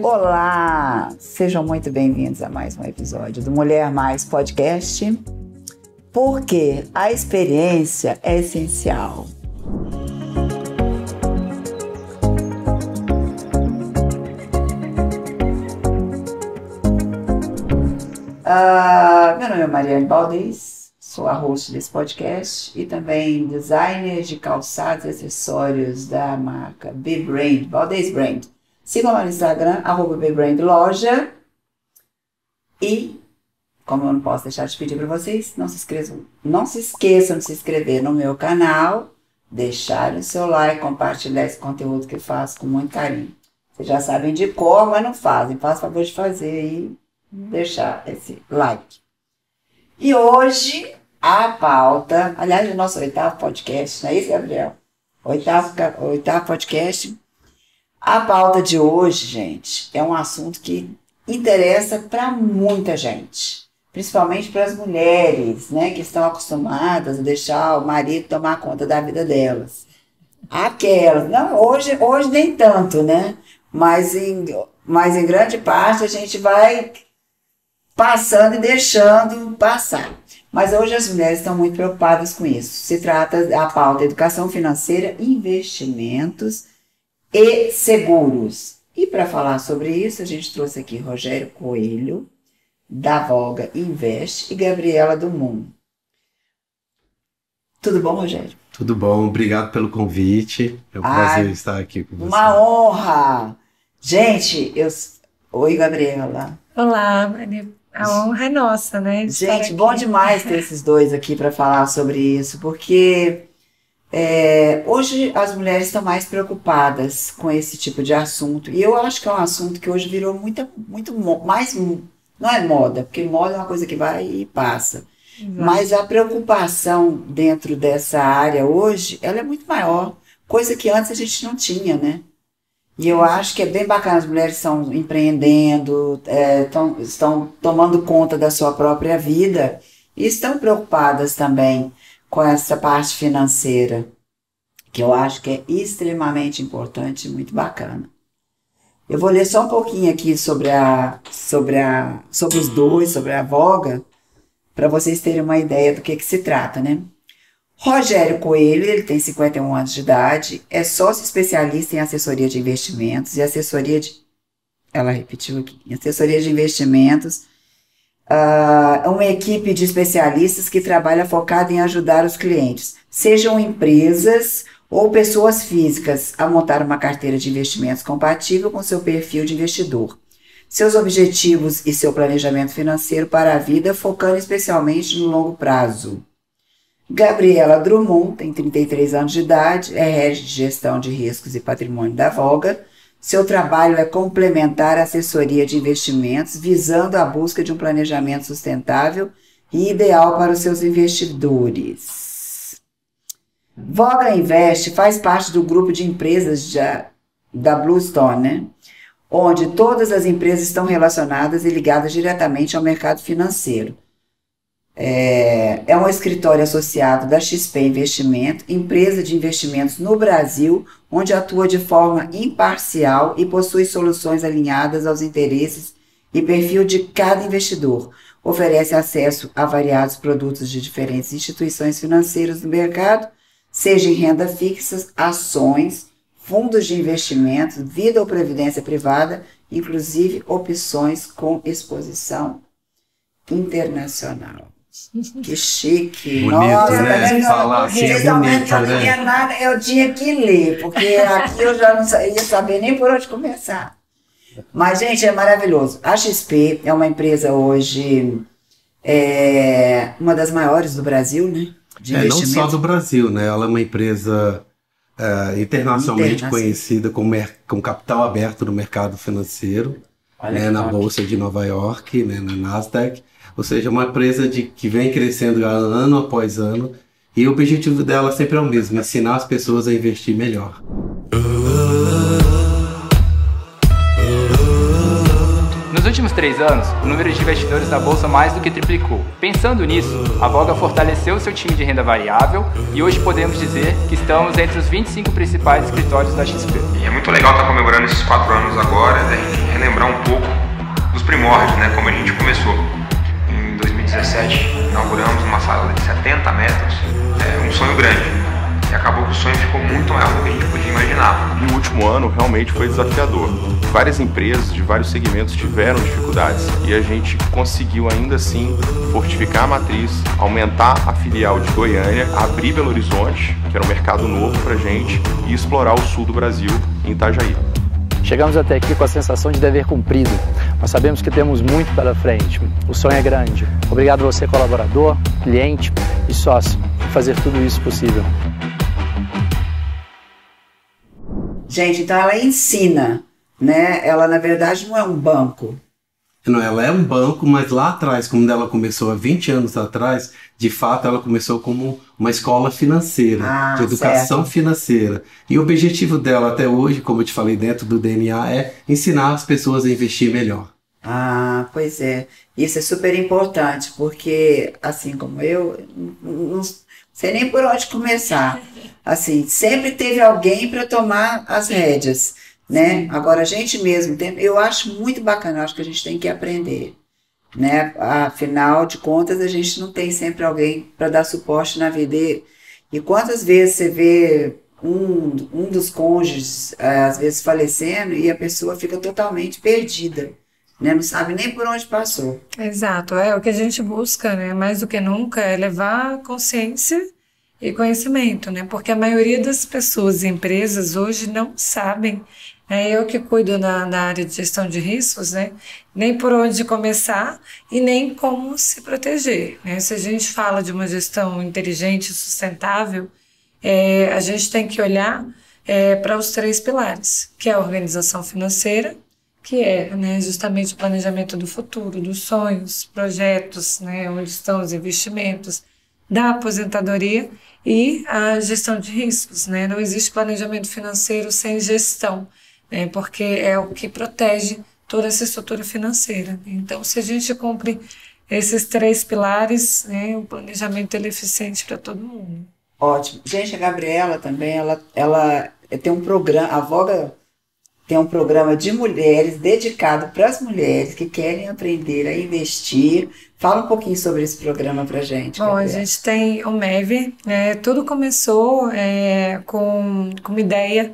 Olá! Sejam muito bem-vindos a mais um episódio do Mulher Mais Podcast, porque a experiência é essencial. Meu nome é Mariane Valdez, sou a host desse podcast e também designer de calçados e acessórios da marca B-Brand, Valdez Brand. Sigam lá no Instagram, @BeBrandLoja. E, como eu não posso deixar de pedir para vocês, não se esqueçam de se inscrever no meu canal, deixar o seu like, compartilhar esse conteúdo que eu faço com muito carinho. Vocês já sabem de cor, mas não fazem. Façam favor de fazer aí, deixar esse like. E hoje, a pauta, aliás, o nosso 8º podcast, não é isso, Gabriel? 8º podcast. A pauta de hoje, gente, é um assunto que interessa para muita gente, principalmente para as mulheres, né, que estão acostumadas a deixar o marido tomar conta da vida delas. Aquelas, não, hoje nem tanto, né, mas em grande parte a gente vai passando e deixando passar. Mas hoje as mulheres estão muito preocupadas com isso. Se trata da pauta educação financeira, investimentos e seguros. E para falar sobre isso, a gente trouxe aqui Rogério Coelho, da Voga Invest, e Gabriela Dumont. Tudo bom, Rogério? Tudo bom, obrigado pelo convite. É um prazer estar aqui com você. Uma honra! Gente, Oi, Gabriela. Olá, Maria. A honra é nossa, né? Gente, bom demais ter esses dois aqui para falar sobre isso, porque hoje as mulheres estão mais preocupadas com esse tipo de assunto. E eu acho que é um assunto que hoje virou muito mais. Não é moda, porque moda é uma coisa que vai e passa. Exato. Mas a preocupação dentro dessa área hoje, ela é muito maior. Coisa que antes a gente não tinha, né? E eu acho que é bem bacana, as mulheres estão empreendendo, estão tomando conta da sua própria vida e estão preocupadas também com essa parte financeira, que eu acho que é extremamente importante e muito bacana. Eu vou ler só um pouquinho aqui sobre os dois, sobre a Voga, para vocês terem uma ideia do que se trata, né? Rogério Coelho, ele tem 51 anos de idade, é sócio especialista em assessoria de investimentos e assessoria de investimentos. Uma equipe de especialistas que trabalha focada em ajudar os clientes, sejam empresas ou pessoas físicas, a montar uma carteira de investimentos compatível com seu perfil de investidor, seus objetivos e seu planejamento financeiro para a vida, focando especialmente no longo prazo. Gabriela Dumont tem 33 anos de idade, é head de gestão de riscos e patrimônio da Voga. Seu trabalho é complementar a assessoria de investimentos, visando a busca de um planejamento sustentável e ideal para os seus investidores. Voga Invest faz parte do grupo de empresas da Bluestone, né? Onde todas as empresas estão relacionadas e ligadas diretamente ao mercado financeiro. É um escritório associado da XP Investimento, empresa de investimentos no Brasil, onde atua de forma imparcial e possui soluções alinhadas aos interesses e perfil de cada investidor. Oferece acesso a variados produtos de diferentes instituições financeiras do mercado, seja em renda fixa, ações, fundos de investimento, vida ou previdência privada, inclusive opções com exposição internacional. Que chique. Bonito, nossa, né? Falar assim é bonito, né? Eu tinha que ler, porque aqui eu já não ia saber nem por onde começar. Mas, gente, é maravilhoso. A XP é uma empresa hoje, uma das maiores do Brasil, né? De investimento. Não só do Brasil, né? Ela é uma empresa internacionalmente conhecida com capital aberto no mercado financeiro, né? Na Bolsa de Nova York, né? Na Nasdaq. Ou seja, uma empresa que vem crescendo ano após ano, e o objetivo dela sempre é o mesmo, ensinar as pessoas a investir melhor. Nos últimos 3 anos, o número de investidores da Bolsa mais do que triplicou. Pensando nisso, a Voga fortaleceu seu time de renda variável e hoje podemos dizer que estamos entre os 25 principais escritórios da XP. E é muito legal estar comemorando esses 4 anos agora, né? lembrar um pouco dos primórdios, né, como a gente começou. Em 2017, inauguramos uma sala de 70 metros, um sonho grande. E acabou que o sonho ficou muito maior do que a gente podia imaginar. E o último ano realmente foi desafiador. Várias empresas de vários segmentos tiveram dificuldades e a gente conseguiu ainda assim fortificar a matriz, aumentar a filial de Goiânia, abrir Belo Horizonte, que era um mercado novo para a gente, e explorar o sul do Brasil, em Itajaí. Chegamos até aqui com a sensação de dever cumprido. Nós sabemos que temos muito pela frente. O sonho é grande. Obrigado a você, colaborador, cliente e sócio, por fazer tudo isso possível. Gente, então ela ensina, né? Ela, na verdade, não é um banco. Não, ela é um banco, mas lá atrás, quando ela começou há 20 anos atrás, de fato ela começou como uma escola financeira, de educação financeira. E o objetivo dela até hoje, como eu te falei dentro do DNA, é ensinar as pessoas a investir melhor. Ah, pois é. Isso é super importante, porque, assim como eu, não sei nem por onde começar. Assim, sempre teve alguém para tomar as rédeas, né? Sim. Agora, a gente mesmo, eu acho muito bacana, eu acho que a gente tem que aprender, né? Afinal de contas, a gente não tem sempre alguém para dar suporte na vida. E quantas vezes você vê um dos cônjuges, às vezes, falecendo e a pessoa fica totalmente perdida, né? Não sabe nem por onde passou. Exato, o que a gente busca, né? Mais do que nunca, é levar consciência e conhecimento, né? Porque a maioria das pessoas e empresas hoje não sabem, né? Eu que cuido da área de gestão de riscos, né? Nem por onde começar e nem como se proteger, né? Se a gente fala de uma gestão inteligente e sustentável, a gente tem que olhar para os 3 pilares, que é a organização financeira, que é, né, justamente o planejamento do futuro, dos sonhos, projetos, né, onde estão os investimentos, da aposentadoria e a gestão de riscos, né? Não existe planejamento financeiro sem gestão, né? Porque é o que protege toda essa estrutura financeira. Então, se a gente cumpre esses 3 pilares, né, o planejamento é eficiente para todo mundo. Ótimo. Gente, a Gabriela também, ela tem um programa, a Voga tem um programa de mulheres dedicado para as mulheres que querem aprender a investir. Fala um pouquinho sobre esse programa para a gente. Bom, Gabriela. A gente tem o MEV, né? Tudo começou com uma ideia,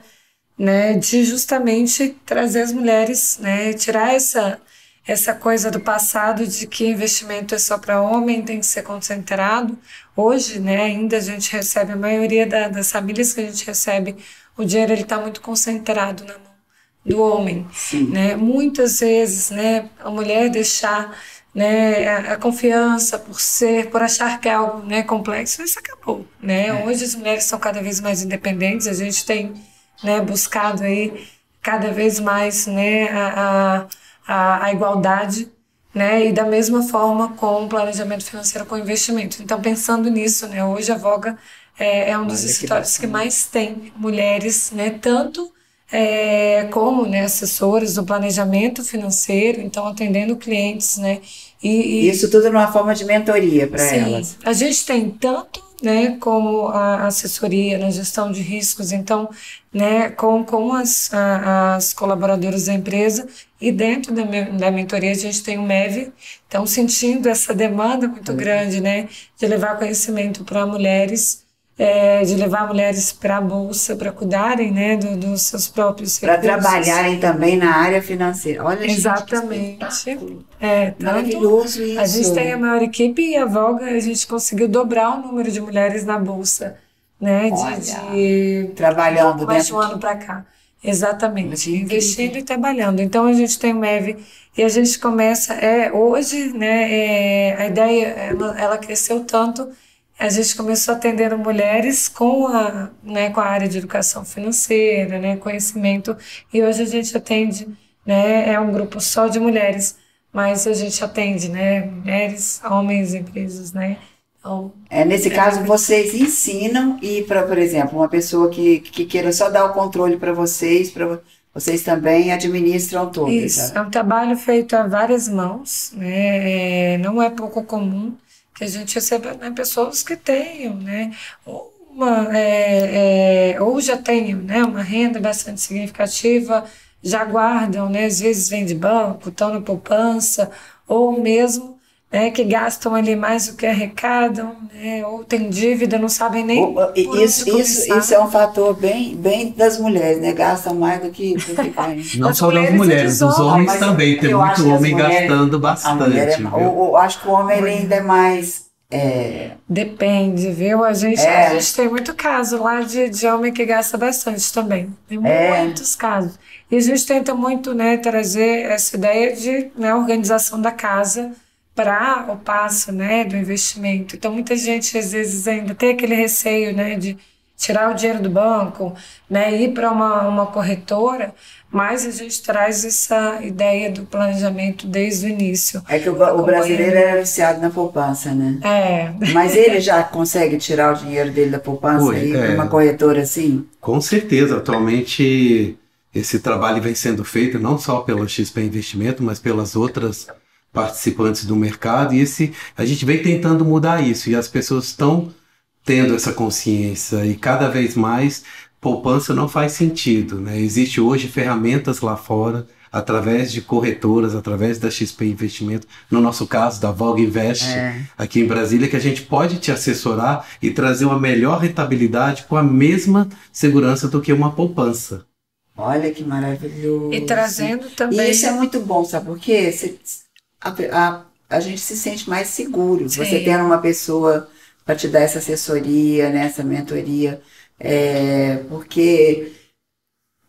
né, de justamente trazer as mulheres, né, tirar essa coisa do passado de que investimento é só para homem, tem que ser concentrado. Hoje, né, ainda a gente recebe, a maioria das famílias que a gente recebe, o dinheiro está muito concentrado na mão do homem, né? Muitas vezes, né, a mulher deixar, né, a confiança por achar que é algo, né, complexo, isso acabou, né? Hoje as mulheres são cada vez mais independentes, a gente tem, né, buscado aí cada vez mais, né, a igualdade, né, e da mesma forma com o planejamento financeiro com investimento. Então, pensando nisso, né, hoje a Voga é um dos escritórios que mais tem mulheres, né, tanto como, né, assessores do planejamento financeiro, então atendendo clientes, né, e isso tudo numa forma de mentoria para elas. A gente tem tanto, né, como a assessoria na gestão de riscos, então, né, com as colaboradoras da empresa, e dentro da mentoria a gente tem o MEV, então sentindo essa demanda muito grande, né, de levar conhecimento para mulheres, de levar mulheres para a bolsa, para cuidarem, né, dos seus próprios recursos. Para trabalharem também na área financeira. Olha, exatamente. Maravilhoso isso. A gente tem a maior equipe e a Voga, a gente conseguiu dobrar o número de mulheres na bolsa, né, trabalhando mais de um ano para cá. Exatamente, investindo e trabalhando. Então a gente tem o MEV e a gente começa, hoje, né, a ideia, ela cresceu tanto. A gente começou atendendo mulheres com a área de educação financeira, né, conhecimento, e hoje a gente atende, né, é um grupo só de mulheres, mas a gente atende, né, mulheres, homens, empresas, né. Então, nesse caso, vocês ensinam e, por exemplo, uma pessoa que queira só dar o controle para vocês também administram tudo. Isso, é um trabalho feito a várias mãos, né, não é pouco comum que a gente receba, né, pessoas que tenham, né, ou já tenham, né, uma renda bastante significativa, já guardam, né? Às vezes vêm de banco, estão na poupança, ou mesmo que gastam ali mais do que arrecadam, né? Ou tem dívida, não sabem nem isso é um fator bem das mulheres, né? Gastam mais do que ganham. Não só das mulheres, os homens também. Tem muito homem gastando bastante. Eu acho que o homem ele ainda é mais... Depende, viu? A gente tem muito caso lá de homem que gasta bastante também. Tem muitos casos. E a gente tenta muito, né, trazer essa ideia de organização da casa para o passo, né, do investimento. Então, muita gente, às vezes, ainda tem aquele receio, né, de tirar o dinheiro do banco, né, ir para uma corretora, mas a gente traz essa ideia do planejamento desde o início. É que o brasileiro é viciado na poupança, né? Mas ele já consegue tirar o dinheiro dele da poupança e ir para uma corretora assim? Com certeza. Atualmente, esse trabalho vem sendo feito não só pela XP Investimento, mas pelas outras participantes do mercado, e a gente vem tentando mudar isso, e as pessoas estão tendo essa consciência, e cada vez mais poupança não faz sentido, né? Existe hoje ferramentas lá fora, através de corretoras, através da XP Investimento, no nosso caso, da Voga Invest, aqui em Brasília, que a gente pode te assessorar e trazer uma melhor rentabilidade com a mesma segurança do que uma poupança. Olha que maravilhoso. E trazendo também... E isso é muito bom, sabe por quê? A gente se sente mais seguro. Sim. Você tendo uma pessoa para te dar essa assessoria, né, essa mentoria, porque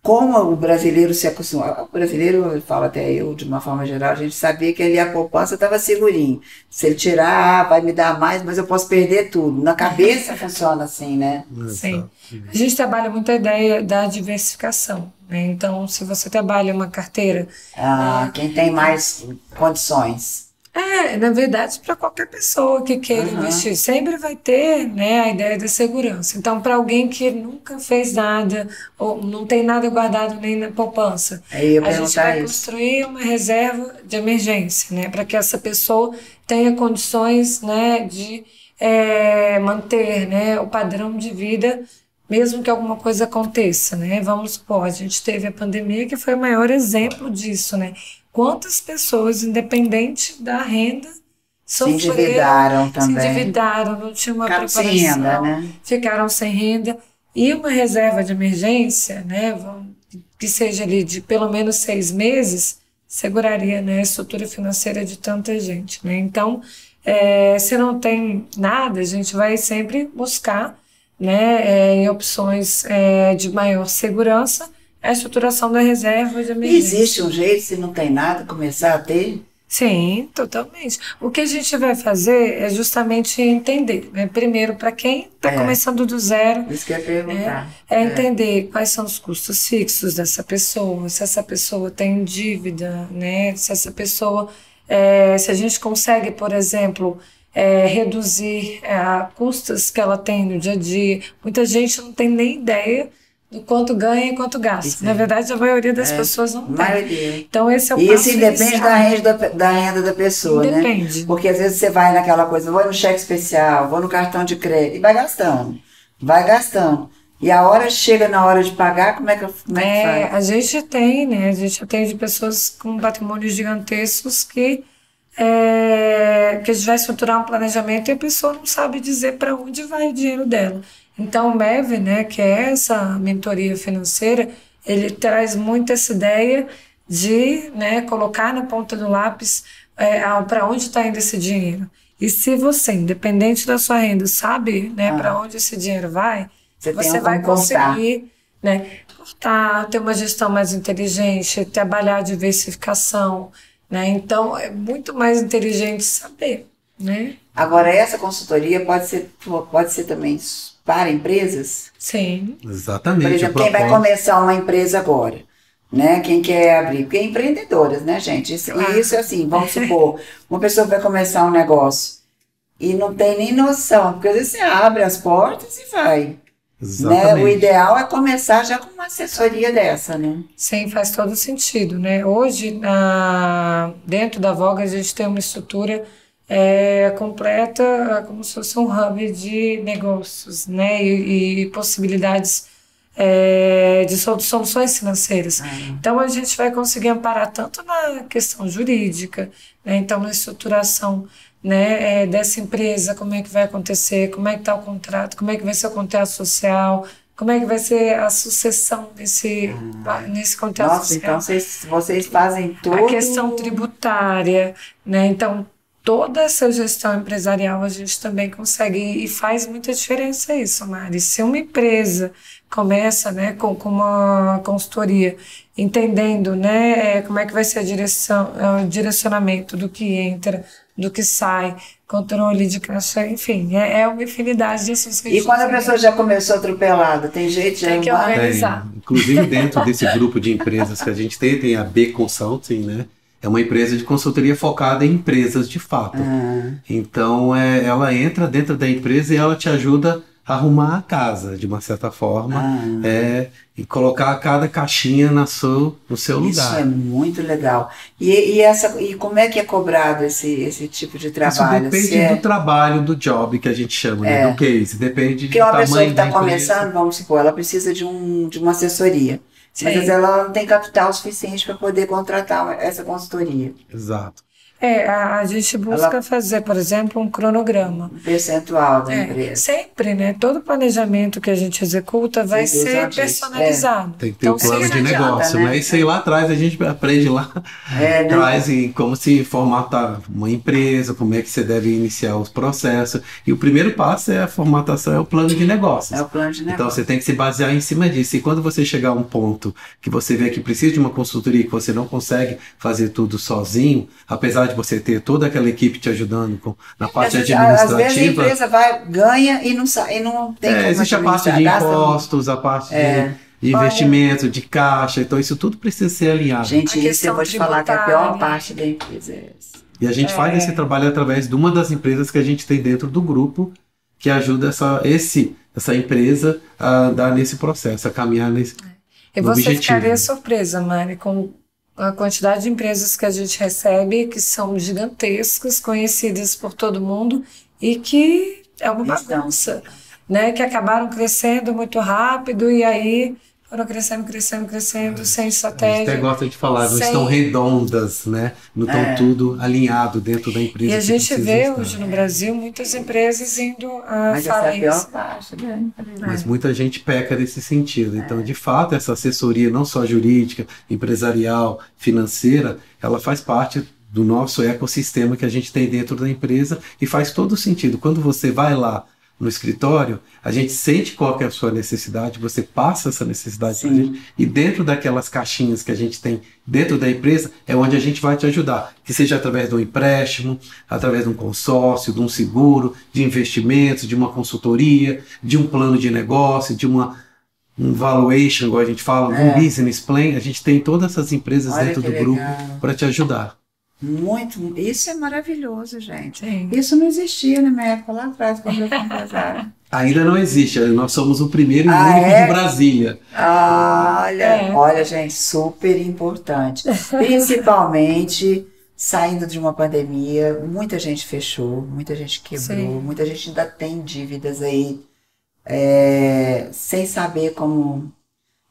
como o brasileiro se acostuma, o brasileiro, eu falo até eu, de uma forma geral, a gente sabia que ali a poupança estava segurinho. Se ele tirar, vai me dar mais, mas eu posso perder tudo. Na cabeça funciona assim, né? Sim. A gente trabalha muito a ideia da diversificação, né? Então, se você trabalha uma carteira... quem tem mais condições. Na verdade, para qualquer pessoa que queira investir, sempre vai ter, né, a ideia da segurança. Então, para alguém que nunca fez nada, ou não tem nada guardado nem na poupança, a gente vai construir uma reserva de emergência, né, para que essa pessoa tenha condições, né, de manter, né, o padrão de vida, mesmo que alguma coisa aconteça, né? Vamos supor, a gente teve a pandemia, que foi o maior exemplo disso, né? Quantas pessoas, independente da renda, sofreram, se endividaram também. Se endividaram, não tinham uma preparação, sem renda, né? Ficaram sem renda. E uma reserva de emergência, né, que seja ali de pelo menos 6 meses, seguraria, né, a estrutura financeira de tanta gente, né? Então, se não tem nada, a gente vai sempre buscar, né, em opções de maior segurança, a estruturação da reserva de emergência. Existe um jeito, se não tem nada, começar a ter? Sim, totalmente. O que a gente vai fazer é justamente entender, né? Primeiro, para quem está começando do zero, isso que eu ia perguntar. Entender quais são os custos fixos dessa pessoa, se essa pessoa tem dívida, né? Se essa pessoa, se a gente consegue, por exemplo, reduzir custos que ela tem no dia a dia. Muita gente não tem nem ideia do quanto ganha e quanto gasta. Na verdade, a maioria das pessoas não tem. Então, esse é o passo isso independe da renda da pessoa, Depende. Né? Porque às vezes você vai naquela coisa, vou no cheque especial, vou no cartão de crédito, e vai gastando. E a hora chega na hora de pagar, como é que faz? A gente tem, né? A gente atende pessoas com patrimônios gigantescos que a gente vai estruturar um planejamento e a pessoa não sabe dizer para onde vai o dinheiro dela. Então, o MEV, né, que é essa mentoria financeira, ele traz muito essa ideia de, né, colocar na ponta do lápis para onde está indo esse dinheiro. E se você, independente da sua renda, sabe, né, para onde esse dinheiro vai, você vai conseguir, né, cortar, ter uma gestão mais inteligente, trabalhar a diversificação, né? Então, é muito mais inteligente saber, né? Agora, essa consultoria pode ser também para empresas? Sim. Exatamente. Por exemplo, quem vai começar uma empresa agora, né? Quem quer abrir, porque é empreendedoras, né, gente? Isso é assim, vamos supor, uma pessoa vai começar um negócio e não tem nem noção, porque às vezes você abre as portas e vai. Né? O ideal é começar já com uma assessoria dessa, né? Sim, faz todo sentido, né? Hoje, dentro da Voga, a gente tem uma estrutura completa, como se fosse um hub de negócios, né? E possibilidades de soluções financeiras. Então, a gente vai conseguir amparar tanto na questão jurídica, né? Então, na estruturação, né, dessa empresa, como é que vai acontecer, como é que está o contrato, como é que vai ser o contrato social, como é que vai ser a sucessão nesse contrato Nossa, social. então vocês fazem tudo... A questão tributária, né? Então, toda essa gestão empresarial a gente também consegue, e faz muita diferença isso, Mari. Se uma empresa começa, né, com uma consultoria, entendendo, né, como é que vai ser o direcionamento do que entra, do que sai, controle de caixa, enfim, é uma infinidade de assuntos que a gente... E quando a pessoa já começou atropelada, tem jeito de tem que organizar. Inclusive, dentro desse grupo de empresas que a gente tem a B Consulting, né? É uma empresa de consultoria focada em empresas de fato. Então, ela entra dentro da empresa e ela te ajuda a arrumar a casa, de uma certa forma, e colocar cada caixinha no seu lugar. Isso é muito legal. E como é que é cobrado esse tipo de trabalho? Isso depende do trabalho, do job que a gente chama, né? Do case. Depende Porque do uma tamanho pessoa que está da empresa. começando, vamos supor, ela precisa de uma assessoria. Mas às vezes ela não tem capital suficiente para poder contratar essa consultoria. Exato. A gente busca fazer, por exemplo, um cronograma. Um percentual da empresa. Sempre, né? Todo planejamento que a gente executa vai ser personalizado. Tem que ter um plano de negócio, né? Isso aí lá atrás a gente aprende lá, traz como se formatar uma empresa, como é que você deve iniciar os processos. E o primeiro passo é a formatação, é o plano de negócios. É o plano de negócio. Então você tem que se basear em cima disso. E quando você chegar a um ponto que você vê que precisa de uma consultoria, que você não consegue fazer tudo sozinho, apesar de você ter toda aquela equipe te ajudando na parte administrativa. Às vezes a empresa ganha e não tem como existe a parte de impostos, a parte de investimento, de caixa, então isso tudo precisa ser alinhado. Gente, isso eu vou te falar que a pior parte da empresa é essa. E a gente faz esse trabalho através de uma das empresas que a gente tem dentro do grupo, que ajuda essa empresa a andar nesse processo, a caminhar nesse E você ficaria surpresa, Mari, com a quantidade de empresas que a gente recebe, que são gigantescas, conhecidas por todo mundo e que é uma bagunça, né? Que acabaram crescendo muito rápido e aí foram crescendo, sem estratégia. A gente até gosta de falar, não estão redondas, né? Não estão tudo alinhado dentro da empresa. E a gente vê hoje no Brasil muitas empresas indo a falência. Mas essa é a pior parte, né? Mas muita gente peca nesse sentido. Então, de fato, essa assessoria, não só jurídica, empresarial, financeira, ela faz parte do nosso ecossistema que a gente tem dentro da empresa e faz todo sentido. Quando você vai lá no escritório, a gente sente qual que é a sua necessidade, você passa essa necessidade para a gente, e dentro daquelas caixinhas que a gente tem dentro da empresa, é onde a gente vai te ajudar, que seja através de um empréstimo, através de um consórcio, de um seguro, de investimentos, de uma consultoria, de um plano de negócio, de um valuation, igual a gente fala, um business plan. A gente tem todas essas empresas dentro do grupo para te ajudar. Muito, isso é maravilhoso, gente. Sim. Isso não existia na minha época lá atrás, quando eu fui empresária. Ainda não existe, nós somos o primeiro e único de Brasília. Olha, gente, super importante. Principalmente saindo de uma pandemia, muita gente fechou, muita gente quebrou, muita gente ainda tem dívidas aí, sem saber como,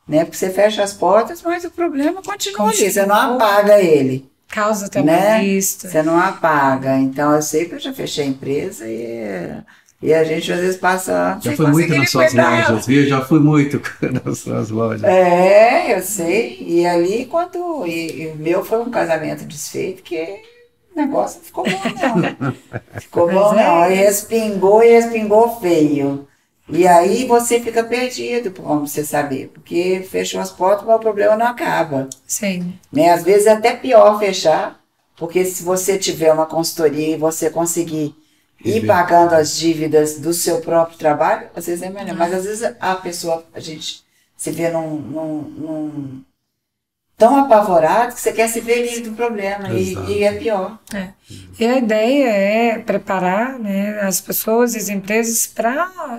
né? Porque você fecha as portas, mas o problema continua ali, você não apaga ele. Causa trabalhista. Né? Você não apaga. Então, eu sei que eu já fechei a empresa e a gente às vezes passa... Já fui muito nas suas lojas, viu? Já fui muito nas suas lojas. Eu sei. E ali, e o meu foi um casamento desfeito, que o negócio não ficou bom, não. Ficou bom, não. E respingou feio. E aí você fica perdido, como você saber, porque fechou as portas, mas o problema não acaba. Sim. Né? Às vezes é até pior fechar, porque se você tiver uma consultoria e você conseguir ir pagando as dívidas do seu próprio trabalho, às vezes é melhor. Mas às vezes a gente se vê tão apavorado que você quer se ver livre do problema e é pior. E a ideia é preparar, né, as pessoas e as empresas para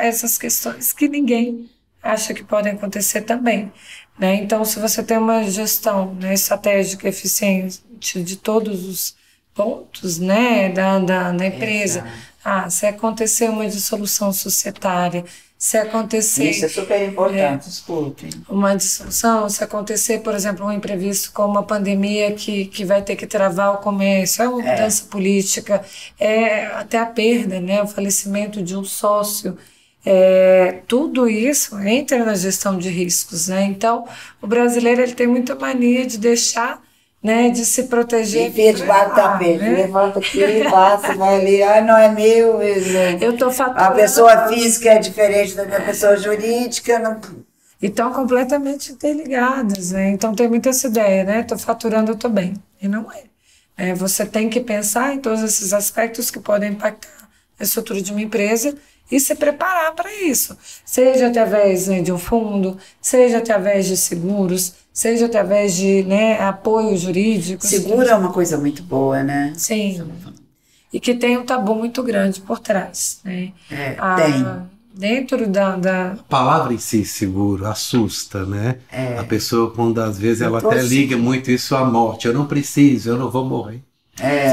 essas questões que ninguém acha que podem acontecer também. Né? Então, se você tem uma gestão, né, estratégica eficiente de todos os pontos, né, da empresa, se acontecer uma dissolução societária, Se acontecer... Isso é super importante, desculpe. Uma disfunção, se acontecer, por exemplo, um imprevisto como uma pandemia que vai ter que travar o comércio, é uma mudança política, é até a perda, né, o falecimento de um sócio, tudo isso entra na gestão de riscos, né? Então, o brasileiro ele tem muita mania de deixar, né, de se proteger. Enfia debaixo do tapete, né? Levanta aqui, passa, vai ali, não é meu. Eu tô faturando. A pessoa física é diferente da minha pessoa jurídica. Não... E estão completamente interligadas, né? Então tem muita essa ideia, né? Estou faturando, eu estou bem. E não é. Você tem que pensar em todos esses aspectos que podem impactar a estrutura de uma empresa e se preparar para isso. Seja através, né, de um fundo, seja através de seguros, seja através de, né, apoio jurídico. Seguro é uma coisa muito boa, né? Sim. E que tem um tabu muito grande por trás, né? Tem. Dentro da... A palavra em si, seguro, assusta, né? A pessoa, quando às vezes ela até liga muito isso à morte. Eu não preciso, eu não vou morrer.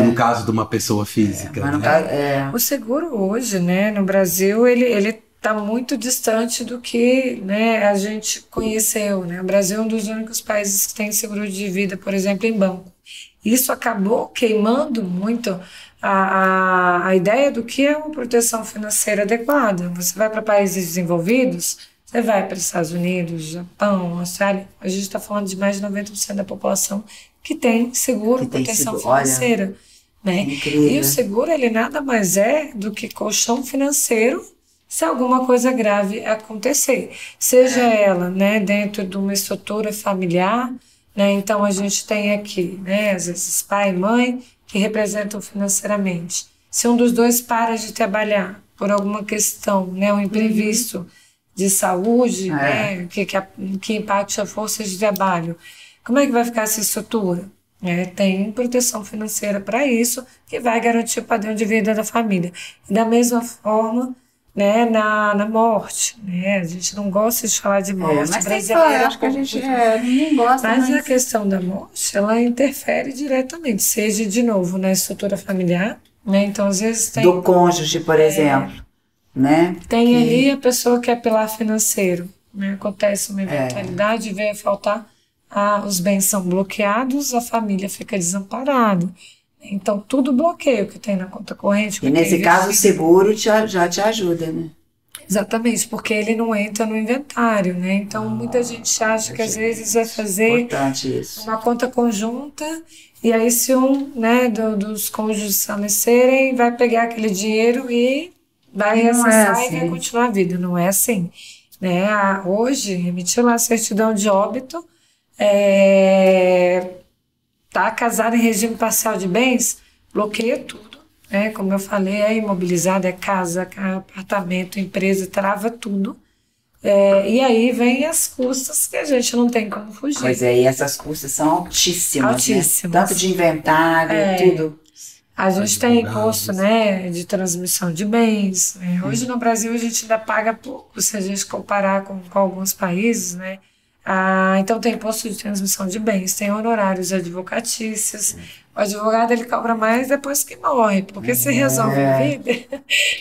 No caso de uma pessoa física. O seguro hoje, né, no Brasil, ele está muito distante do que, né, a gente conheceu, né? O Brasil é um dos únicos países que tem seguro de vida, por exemplo, em banco. Isso acabou queimando muito a ideia do que é uma proteção financeira adequada. Você vai para países desenvolvidos, você vai para os Estados Unidos, Japão, Austrália, a gente está falando de mais de 90% da população que tem seguro, proteção financeira. Né? E o seguro, ele nada mais é do que colchão financeiro se alguma coisa grave acontecer. Seja ela, né, dentro de uma estrutura familiar, né? Então a gente tem aqui, né, às vezes pai e mãe que representam financeiramente. Se um dos dois para de trabalhar por alguma questão, né, um imprevisto de saúde, né, que impacte a força de trabalho, como é que vai ficar essa estrutura? Tem proteção financeira para isso, que vai garantir o padrão de vida da família. E da mesma forma, né, na morte, né? A gente não gosta de falar de morte. Mas acho que a gente ninguém gosta. Mas a questão da morte, ela interfere diretamente, seja de novo na estrutura familiar, né? Então às vezes tem do cônjuge, por exemplo, né? Tem ali a pessoa que é pilar financeiro, né? Acontece uma eventualidade, veio a faltar, os bens são bloqueados, a família fica desamparada. Então, tudo bloqueio que tem na conta corrente. E nesse caso, o seguro já te ajuda, né? Exatamente, porque ele não entra no inventário, né? Então, muita gente acha que às vezes vai fazer uma conta conjunta e aí se um, né, dos cônjuges falecerem, vai pegar aquele dinheiro e vai acessar e vai continuar a vida. Não é assim, né? Hoje, emitir lá a certidão de óbito, tá casado em regime parcial de bens, bloqueia tudo, né? Como eu falei, é imobilizado, é casa, é apartamento, empresa, trava tudo. E aí vem as custas que a gente não tem como fugir. Pois e essas custas são altíssimas. Né? Tanto de inventário, tudo. A gente tem imposto, né, de transmissão de bens. Hoje no Brasil a gente ainda paga pouco, se a gente comparar com alguns países, né? Então tem imposto de transmissão de bens, tem honorários advocatícios. O advogado ele cobra mais depois que morre, porque se resolve a vida.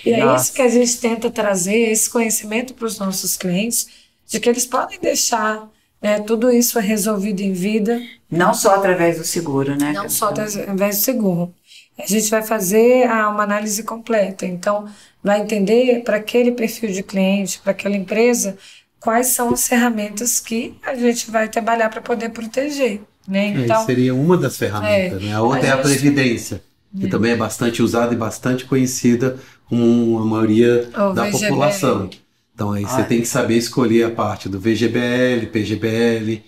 E é isso que a gente tenta trazer, esse conhecimento para os nossos clientes, de que eles podem deixar, né, tudo isso resolvido em vida. Não só através do seguro, né? Não só através do seguro. A gente vai fazer uma análise completa, então vai entender para aquele perfil de cliente, para aquela empresa, quais são as ferramentas que a gente vai trabalhar para poder proteger. Né? Então, seria uma das ferramentas. Né? A outra é a Previdência, que também é bastante usada e bastante conhecida com a maioria da população. Então aí você tem que saber escolher a parte do VGBL, PGBL,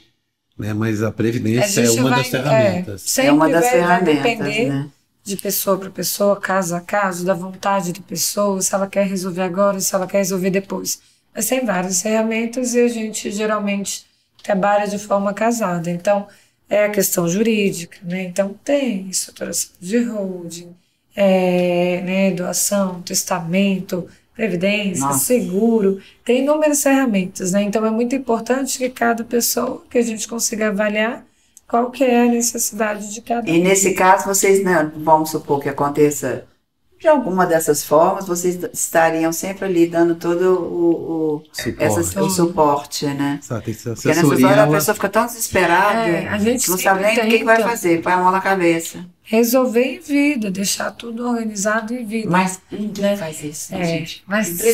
né? Mas a Previdência é uma das ferramentas. É uma das ferramentas, vai depender, né? De pessoa para pessoa, caso a caso, da vontade da pessoa, se ela quer resolver agora, se ela quer resolver depois. Mas tem várias ferramentas e a gente geralmente trabalha de forma casada. Então, é a questão jurídica, né? Então, tem estruturação de holding, né, doação, testamento, previdência, seguro. Tem inúmeras ferramentas, né? Então, é muito importante que cada pessoa, que a gente consiga avaliar qual que é a necessidade de cada um. E nesse caso, vocês, né, vamos supor que aconteça De alguma dessas formas, vocês estariam sempre ali dando todo o suporte, né? Exato, porque nessas horas a pessoa fica tão desesperada, a gente não sabe nem o que vai fazer, põe a mão na cabeça. Resolver em vida, deixar tudo organizado em vida. Mas ninguém faz isso, gente. Mas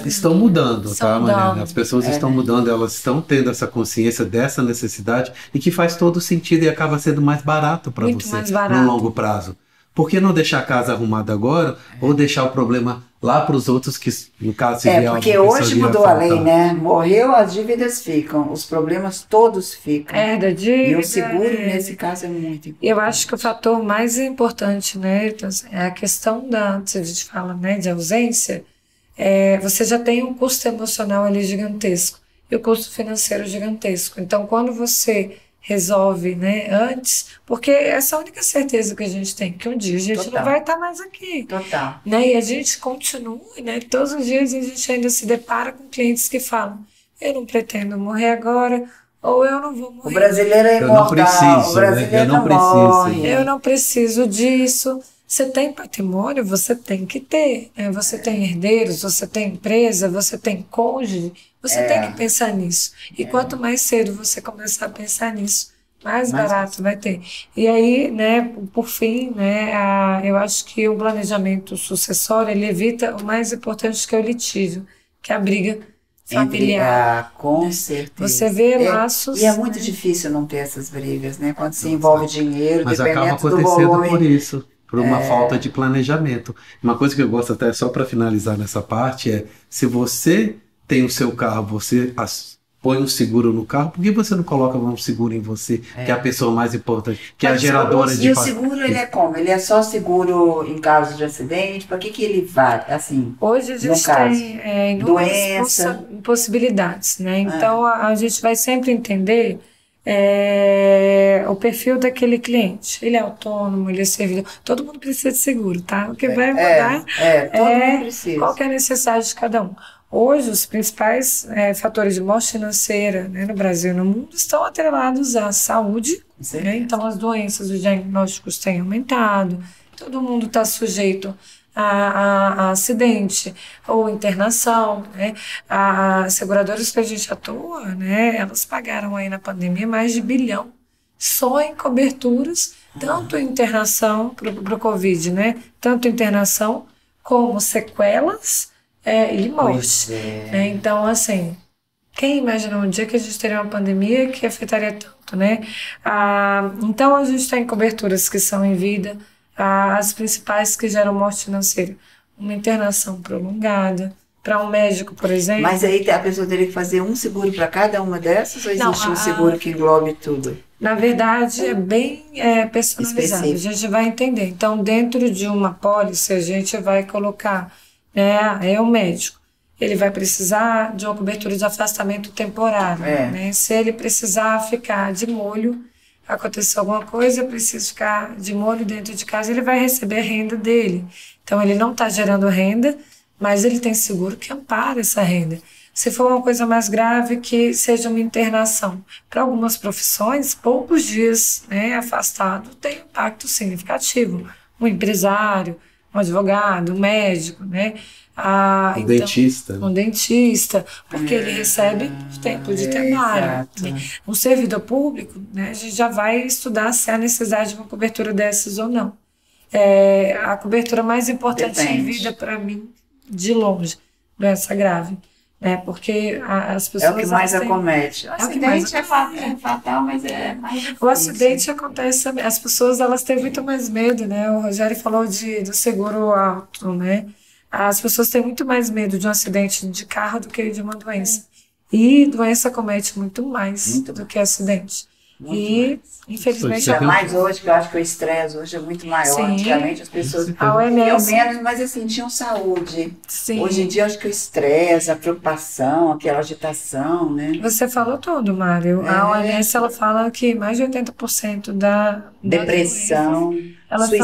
estão mudando, tá, Mariana? As pessoas estão mudando, elas estão tendo essa consciência dessa necessidade e que faz todo sentido e acaba sendo mais barato para você no longo prazo. Por que não deixar a casa arrumada agora ou deixar o problema lá para os outros que, no caso, se vier porque hoje mudou a lei, né? Morreu, as dívidas ficam, os problemas todos ficam. Da dívida. E o seguro, nesse caso, é muito importante. Eu acho que o fator mais importante, né, é a questão se a gente fala, né, de ausência, você já tem um custo emocional ali gigantesco e o custo financeiro gigantesco. Então, quando você resolve, né, antes, porque essa é a única certeza que a gente tem, que um dia a gente não vai estar mais aqui. Total. Né, e a gente continua, né, todos os dias a gente ainda se depara com clientes que falam, eu não pretendo morrer agora, ou eu não vou morrer. O brasileiro é imortal, o brasileiro não morre. Eu não preciso disso. Você tem patrimônio, você tem que ter, né? Você tem herdeiros, você tem empresa, você tem cônjuge, você tem que pensar nisso. E quanto mais cedo você começar a pensar nisso, mais barato vai ter. E aí, né, por fim, né, eu acho que o planejamento sucessório, ele evita o mais importante, que é o litígio, que é a briga familiar. Com certeza. Você vê laços... E é muito difícil não ter essas brigas, né? Quando se envolve dinheiro, mas dependendo acaba do acontecendo volume. por isso. Por uma falta de planejamento. Uma coisa que eu gosto até, só para finalizar nessa parte, é se você tem o seu carro, você põe um seguro no carro, por que você não coloca um seguro em você, que é a pessoa mais importante, que é a geradora de... E o seguro, ele é como? Ele é só seguro em caso de acidente? Para que ele vai? Assim, hoje a gente tem inúmeras possibilidades, né? Então a gente vai sempre entender o perfil daquele cliente. Ele é autônomo, ele é servidor. Todo mundo precisa de seguro, tá? O que vai mudar todo mundo precisa. Qual que é a necessidade de cada um. Hoje, os principais fatores de morte financeira, né, no Brasil e no mundo estão atrelados à saúde, né? Então as doenças, os diagnósticos têm aumentado, todo mundo está sujeito a acidente ou internação, né? As seguradoras que a gente atua, né, elas pagaram aí na pandemia mais de R$1 bilhão só em coberturas, tanto internação para o Covid, né? Tanto internação como sequelas e morte. Né? Então, assim, quem imaginou um dia que a gente teria uma pandemia que afetaria tanto, né? Então, a gente tem coberturas que são em vida, as principais que geram morte financeira. Uma internação prolongada, para um médico, por exemplo. Mas aí a pessoa teria que fazer um seguro para cada uma dessas, ou existe um seguro que englobe tudo? Na verdade, é bem personalizado. Específico. A gente vai entender. Então, dentro de uma pólice, a gente vai colocar, né, o médico. Ele vai precisar de uma cobertura de afastamento temporário. Né? Se ele precisar ficar de molho, aconteceu alguma coisa, eu preciso ficar de molho dentro de casa, ele vai receber a renda dele. Então, ele não está gerando renda, mas ele tem seguro que ampara essa renda. Se for uma coisa mais grave, que seja uma internação. Para algumas profissões, poucos dias, né, afastado tem impacto significativo. Um empresário, um advogado, um médico, né? Um dentista. Um dentista, porque ele recebe o tempo de trabalho. Né? Um servidor público, né, a gente já vai estudar se há necessidade de uma cobertura dessas ou não. A cobertura mais importante em vida, para mim, de longe, doença grave. Porque as pessoas... É o que mais acomete. O acidente é fatal, mas é mais difícil. O acidente acontece também. As pessoas, elas têm muito mais medo, né? O Rogério falou do seguro alto, né? As pessoas têm muito mais medo de um acidente de carro do que de uma doença. E doença comete muito mais do que acidente. Infelizmente... É mais hoje, que eu acho que o estresse hoje é muito maior. Sim. Antigamente as pessoas tinham menos, mas assim, tinham saúde. Sim. Hoje em dia eu acho que o estresse, a preocupação, aquela agitação, né? Você falou tudo, Mário. A OMS, ela fala que mais de 80% da depressão,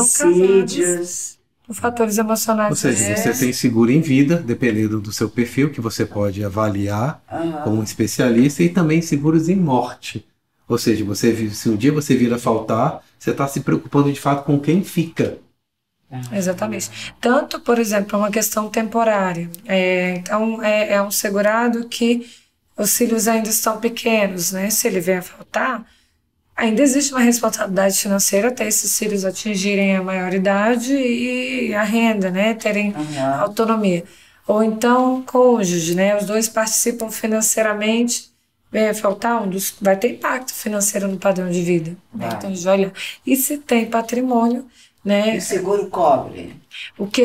suicídios... por fatores emocionais. Ou seja, você tem seguro em vida, dependendo do seu perfil, que você pode avaliar como um especialista, e também seguros em morte. Ou seja, se um dia você vir a faltar, você está se preocupando de fato com quem fica. Exatamente. Tanto, por exemplo, uma questão temporária. Então, é um segurado que os filhos ainda estão pequenos, né? Se ele vier a faltar, ainda existe uma responsabilidade financeira até esses filhos atingirem a maioridade e a renda, né? Terem autonomia. Ou então, cônjuge, né? Os dois participam financeiramente, vem a faltar, vai ter impacto financeiro no padrão de vida. Né? Então, a gente vai olhar. E se tem patrimônio, né? E o seguro cobre? O que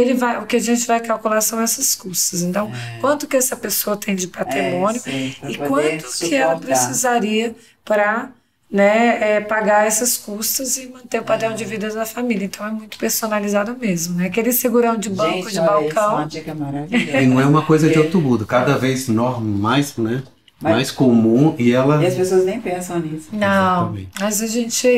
a gente vai calcular são essas custas. Então, quanto que essa pessoa tem de patrimônio e quanto que ela precisaria para, né, pagar essas custas e manter o padrão de vida da família. Então, é muito personalizado mesmo. Né? Aquele segurão de banco, de balcão. Isso é uma dica maravilhosa. E não é uma coisa de outro mundo. Cada vez mais, né? Mais comum e as pessoas nem pensam nisso. Não, mas a gente...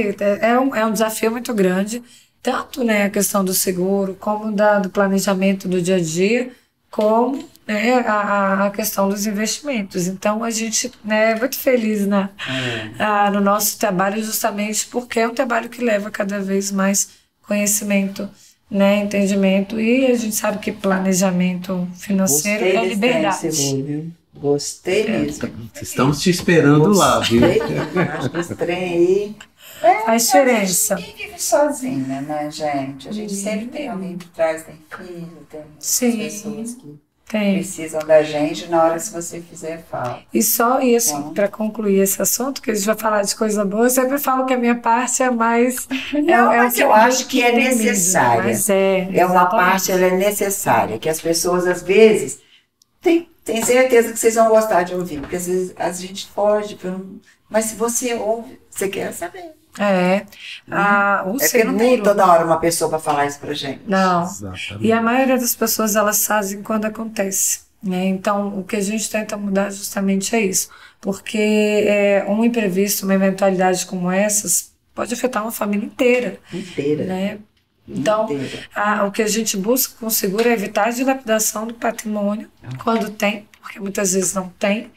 É um desafio muito grande. Tanto, né, a questão do seguro, como do planejamento do dia a dia, como, né, a questão dos investimentos. Então, a gente, né, é muito feliz no nosso trabalho, justamente porque é um trabalho que leva cada vez mais conhecimento, né, entendimento, e a gente sabe que planejamento financeiro é liberdade. Seguro, gostei mesmo. Estamos te esperando lá, viu? Acho que esse trem aí... Faz diferença. Ninguém vive sozinha, né, gente? A gente sempre tem alguém por trás, tem filho, tem pessoas que precisam da gente na hora que você fizer falta. E assim, para concluir esse assunto, que a gente vai falar de coisa boa, eu sempre falo que a minha parte é mais... mas eu acho que é necessária. Mas uma parte, ela é necessária, que as pessoas, às vezes, tem certeza que vocês vão gostar de ouvir, porque às vezes a gente foge, mas se você ouve, você quer saber. O seguro... porque não tem toda hora uma pessoa para falar isso pra gente. Não. Exatamente. E a maioria das pessoas, elas fazem quando acontece. Né? Então, o que a gente tenta mudar justamente é isso. Porque um imprevisto, uma eventualidade como essas, pode afetar uma família inteira. Né? Então, o que a gente busca com o seguro é evitar a dilapidação do patrimônio, quando tem, porque muitas vezes não tem.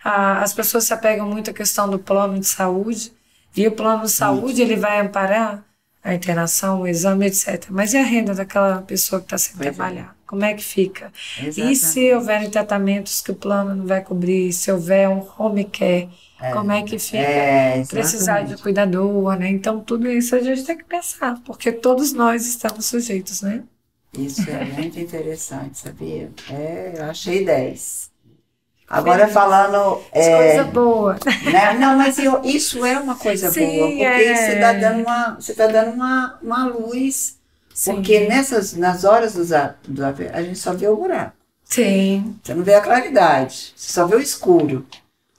As pessoas se apegam muito à questão do plano de saúde, e o plano de saúde ele vai amparar a internação, o exame, etc. Mas e a renda daquela pessoa que está sem trabalhar? Como é que fica? Exatamente. E se houverem tratamentos que o plano não vai cobrir, se houver um home care, como é que fica? Precisar de cuidador, né? Então, tudo isso a gente tem que pensar, porque todos nós estamos sujeitos, né? Isso é muito interessante, sabia? Eu achei 10. Agora falando... coisa boa. Né? Não, mas isso é uma coisa boa, porque você está dando uma luz, porque nas horas do a gente só vê o buraco. Sim. Você não vê a claridade, você só vê o escuro,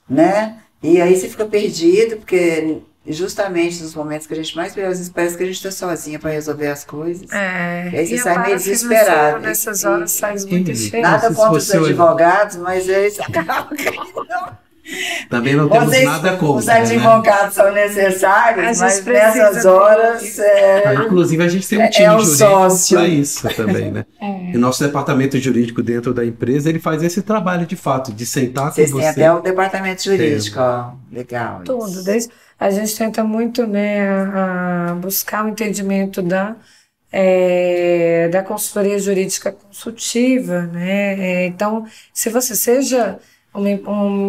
né? E aí você fica perdido, porque justamente nos momentos que a gente mais vê, às vezes parece que a gente está sozinha para resolver as coisas. E aí você sai meio desesperado. Nessas horas faz muita diferença. Nada contra os advogados, mas eles acabam também não temos nada contra. Os advogados são necessários, mas nessas horas... Inclusive, a gente tem um time jurídico para isso também, né? E o nosso departamento jurídico dentro da empresa, ele faz esse trabalho, de fato, de sentar com você. Vocês têm até o departamento jurídico, legal. Tudo, a gente tenta muito, né, a buscar o entendimento da consultoria jurídica consultiva, né? Então, se você seja um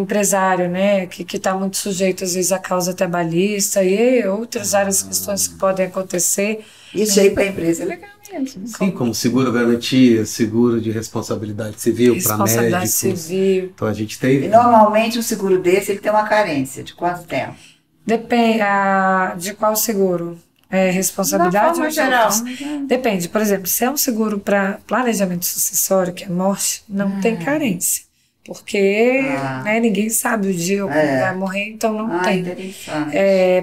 empresário, né, que está muito sujeito às vezes à causa trabalhista e outras áreas, questões que podem acontecer. Isso aí para a empresa é legal mesmo. Sim, como seguro-garantia, seguro de responsabilidade civil para médicos. Responsabilidade civil. Então a gente tem... E normalmente um seguro desse ele tem uma carência de quanto tempo? Depende de qual seguro. Responsabilidade ou geral? Depende. Por exemplo, se é um seguro para planejamento sucessório, que é morte, não tem carência. Porque ninguém sabe o dia que vai morrer, então não tem.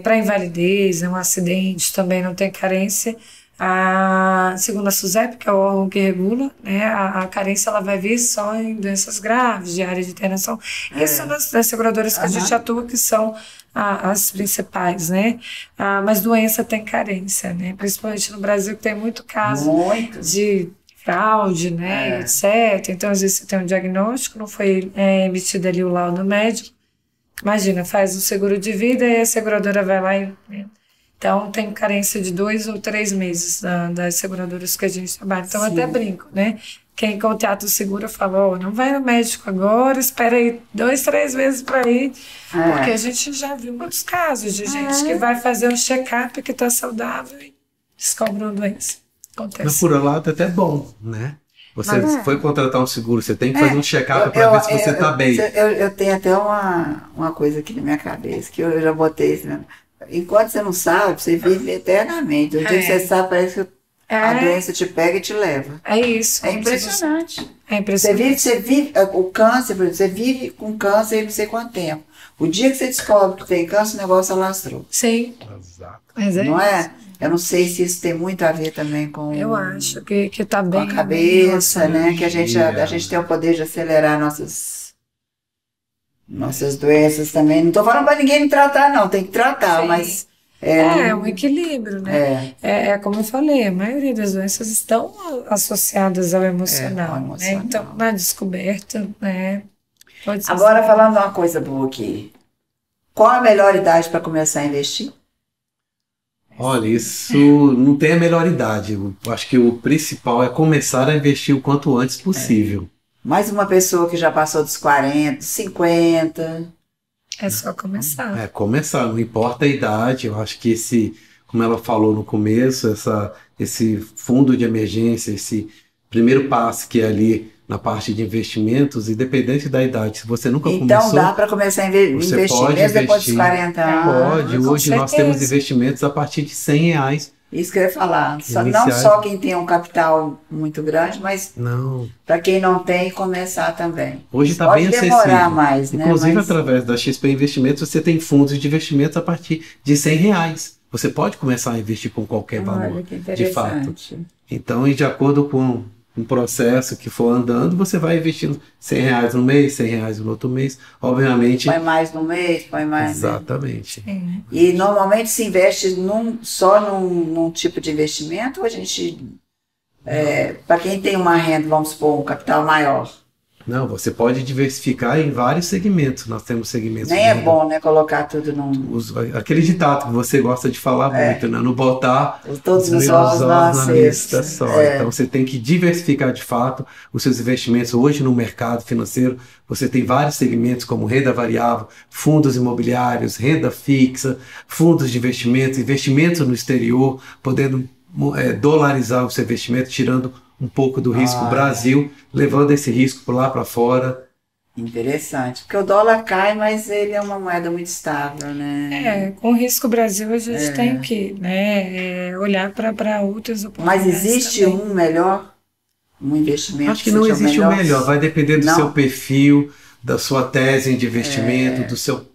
Para invalidez, um acidente, também não tem carência. Segundo a SUSEP, que é o órgão que regula, né, a carência ela vai vir só em doenças graves, de área de internação. Isso nas seguradoras que a gente atua, que são as principais, né? Mas doença tem carência, né? Principalmente no Brasil, que tem muito caso de fraude, né, etc. Então, às vezes você tem um diagnóstico, não foi emitido ali o laudo médico. Imagina, faz um seguro de vida e a seguradora vai lá Então, tem carência de 2 ou 3 meses das seguradoras que a gente trabalha. Então, eu até brinco, né? Quem contrata o seguro falou, não vai no médico agora, espera aí 2, 3 meses para ir. Porque a gente já viu muitos casos de gente que vai fazer um check-up que está saudável e descobre uma doença. Acontece. Mas por um lado é até bom, né? Você foi contratar um seguro, você tem que fazer um check-up para ver se você está bem. Eu tenho até uma coisa aqui na minha cabeça, que eu já botei isso mesmo. Enquanto você não sabe, você vive eternamente. O dia que você sabe, parece que a doença te pega e te leva. É isso. É impressionante. É impressionante. Você vive o câncer, por exemplo, você vive com câncer não sei quanto tempo. O dia que você descobre que tem câncer, o negócio alastrou. Sim. Exato. Mas não é? Eu não sei se isso tem muito a ver também com... Eu acho que tá bem... Com a cabeça, né? Que a gente tem o poder de acelerar nossas doenças também. Não estou falando para ninguém me tratar, não. Tem que tratar, mas... É um equilíbrio, né? É como eu falei, a maioria das doenças estão associadas ao emocional. Né? Então, na descoberta, né? Pode ser. Agora, falando uma coisa boa aqui. Qual a melhor idade para começar a investir? Olha, isso não tem a melhor idade. Eu acho que o principal é começar a investir o quanto antes possível. Mais uma pessoa que já passou dos 40, 50... É só começar. Começar, não importa a idade. Eu acho que como ela falou no começo, esse fundo de emergência, esse primeiro passo que é ali na parte de investimentos, independente da idade, se você nunca começou... Então dá para começar a investir mesmo depois dos 40 anos? Pode, hoje nós temos investimentos a partir de R$100. Isso que eu ia falar, não só quem tem um capital muito grande, mas para quem não tem, começar também. Hoje está bem acessível. Pode demorar mais, né? Inclusive, através da XP Investimentos, você tem fundos de investimentos a partir de R$100. Você pode começar a investir com qualquer valor, de fato. Então, e de acordo com um processo que for andando, você vai investindo R$100 no mês, R$100 no outro mês, obviamente... Põe mais no mês, põe mais... Exatamente. Né? E normalmente se investe só num tipo de investimento, ou a gente... para quem tem uma renda, vamos supor, um capital maior? Não, você pode diversificar em vários segmentos. Nós temos segmentos... Nem é bom, né, colocar tudo num... Aquele ditado que você gosta de falar muito, né? Não botar todos os ovos na cesta só. Então, você tem que diversificar, de fato, os seus investimentos. Hoje, no mercado financeiro, você tem vários segmentos, como renda variável, fundos imobiliários, renda fixa, fundos de investimentos no exterior, podendo dolarizar o seu investimento, tirando um pouco do risco Brasil, levando esse risco lá para fora. Interessante, porque o dólar cai, mas ele é uma moeda muito estável, né? Com o risco Brasil a gente tem que olhar para outras oportunidades. Mas existe também. Um melhor? Um investimento? Acho que não existe um melhor, vai depender do seu perfil, da sua tese de investimento, do seu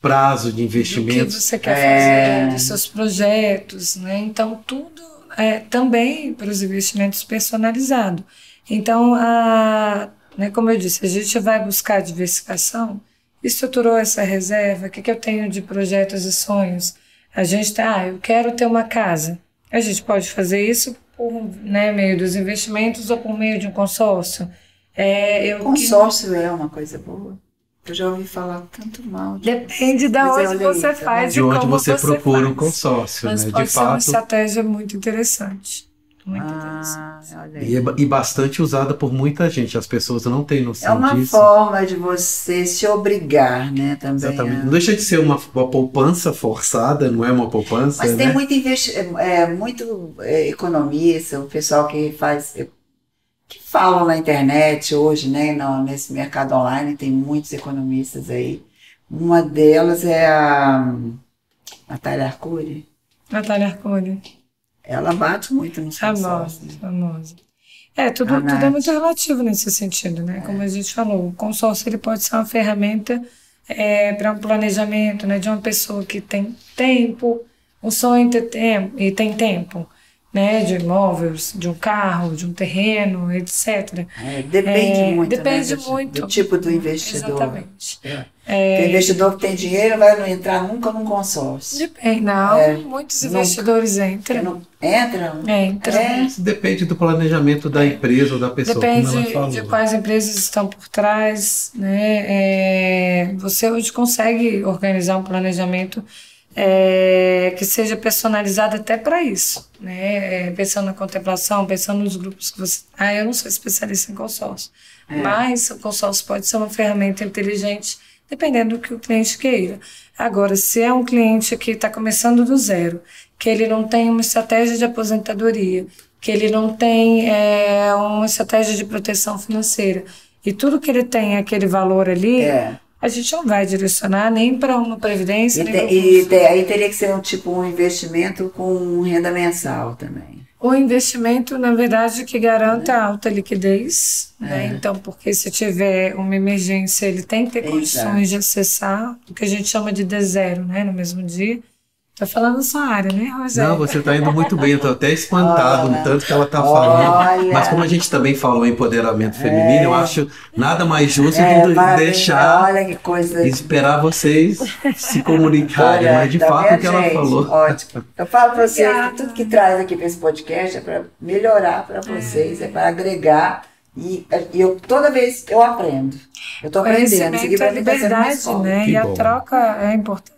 prazo de investimento. Do que você quer fazer, dos seus projetos, né? Então tudo também para os investimentos personalizados. Então, né, como eu disse, a gente vai buscar diversificação, estruturou essa reserva, o que eu tenho de projetos e sonhos? A gente eu quero ter uma casa. A gente pode fazer isso por meio dos investimentos ou por meio de um consórcio. Consórcio é uma coisa boa. Eu já ouvi falar tanto mal. Depende de onde você faz de onde você procura faz. um consórcio. Mas né? pode de ser fato, uma estratégia muito interessante. Muito interessante. E bastante usada por muita gente. As pessoas não têm noção disso. É uma forma de você se obrigar, né? Também. Exatamente. Não deixa de ser uma poupança forçada, não é uma poupança. Mas tem muito economista, o pessoal que falam na internet hoje, né? Nesse mercado online, tem muitos economistas aí. Uma delas é a Natália Arcuri. Natália Arcuri. Ela bate muito nos consórcios. Famosa. Tudo é muito relativo nesse sentido, né? Como a gente falou, o consórcio ele pode ser uma ferramenta para um planejamento, né? De uma pessoa que tem tempo, um sonho e tem tempo, né? De imóveis, de um carro, de um terreno, etc. Depende muito, depende né? muito do tipo do investidor. Exatamente. O investidor que tem dinheiro vai não entrar nunca num consórcio. Depende, muitos investidores entram. Entram? Depende do planejamento da empresa ou da pessoa. Depende de quais empresas estão por trás, né? Você hoje consegue organizar um planejamento que seja personalizada até para isso, né? Pensando na contemplação, pensando nos grupos que você... eu não sou especialista em consórcio, mas o consórcio pode ser uma ferramenta inteligente, dependendo do que o cliente queira. Agora, se é um cliente que está começando do zero, que ele não tem uma estratégia de aposentadoria, que ele não tem uma estratégia de proteção financeira, e tudo que ele tem é aquele valor ali... A gente não vai direcionar nem para uma previdência, aí teria que ser um investimento com renda mensal também. O investimento, na verdade, que garanta alta liquidez, né? Então, porque se tiver uma emergência, ele tem que ter condições de acessar o que a gente chama de D0, né? No mesmo dia. Tá falando sua área, né, Rogério? Não, você tá indo muito bem, eu tô até espantado no tanto que ela tá falando. Mas como a gente também falou em empoderamento feminino, eu acho nada mais justo do que deixar e esperar vocês se comunicarem. Mas de fato o que ela falou. Ótimo. Eu falo para vocês que tudo que traz aqui para esse podcast é para melhorar para vocês, é para agregar. E eu toda vez eu aprendo. Eu tô aprendendo. Isso aqui é liberdade, né? E a troca é importante.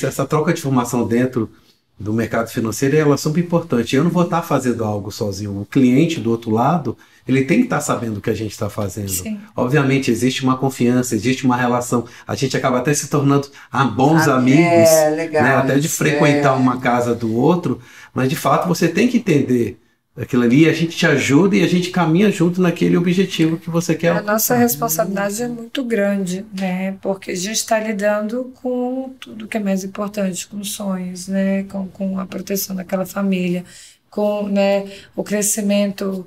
Essa troca de informação dentro do mercado financeiro ela é super importante. Eu não vou estar fazendo algo sozinho. O cliente do outro lado, ele tem que estar sabendo o que a gente está fazendo. Sim. Obviamente, existe uma confiança, existe uma relação. A gente acaba até se tornando bons amigos, legal, né? Até de frequentar uma casa do outro, mas de fato você tem que entender aquilo ali, a gente te ajuda e a gente caminha junto naquele objetivo que você quer. A nossa responsabilidade é muito grande, né? Porque a gente está lidando com tudo que é mais importante, com sonhos, né? Com a proteção daquela família, com, né, o crescimento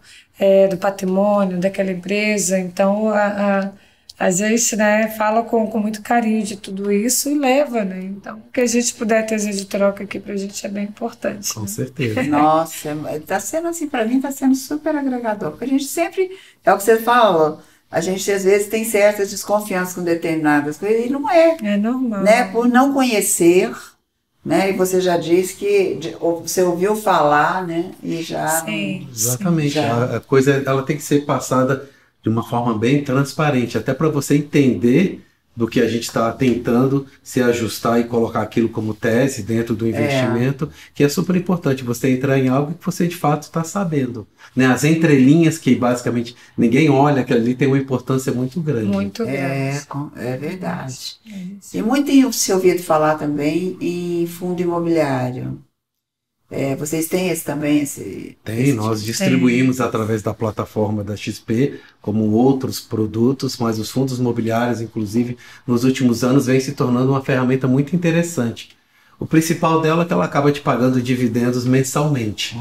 do patrimônio daquela empresa. Então, a gente, né, fala com muito carinho de tudo isso e leva, né? Então, o que a gente puder ter de troca aqui pra gente é bem importante. Com certeza. Nossa, tá sendo assim, pra mim tá sendo super agregador, porque a gente sempre, é o que você fala, a gente às vezes tem certas desconfianças com determinadas coisas e não é. É normal. Né? Por não conhecer, né? E você já disse que você ouviu falar, né? E já... Sim, exatamente. Sim, já. A coisa ela tem que ser passada de uma forma bem transparente, até para você entender do que a gente está tentando se ajustar e colocar aquilo como tese dentro do investimento, que é super importante você entrar em algo que você de fato está sabendo. Né? As entrelinhas que basicamente ninguém olha, que ali tem uma importância muito grande. Muito grande. É verdade. E muito tem se ouvido falar também em fundo imobiliário. Vocês têm esse também? Tem, nós distribuímos através da plataforma da XP, como outros produtos, mas os fundos imobiliários, inclusive, nos últimos anos, vem se tornando uma ferramenta muito interessante. O principal dela é que ela acaba te pagando dividendos mensalmente.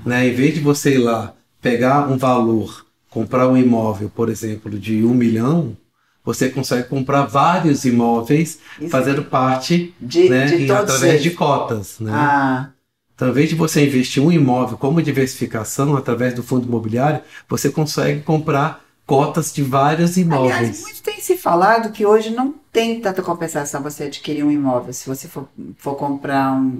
Né? Em vez de você ir lá, pegar um valor, comprar um imóvel, por exemplo, de 1 milhão, você consegue comprar vários imóveis fazendo parte através de cotas. Né? Então, ao invés de você investir um imóvel como diversificação através do fundo imobiliário, você consegue comprar cotas de vários imóveis. Aliás, muito tem se falado que hoje não tem tanta compensação você adquirir um imóvel, se você for comprar um...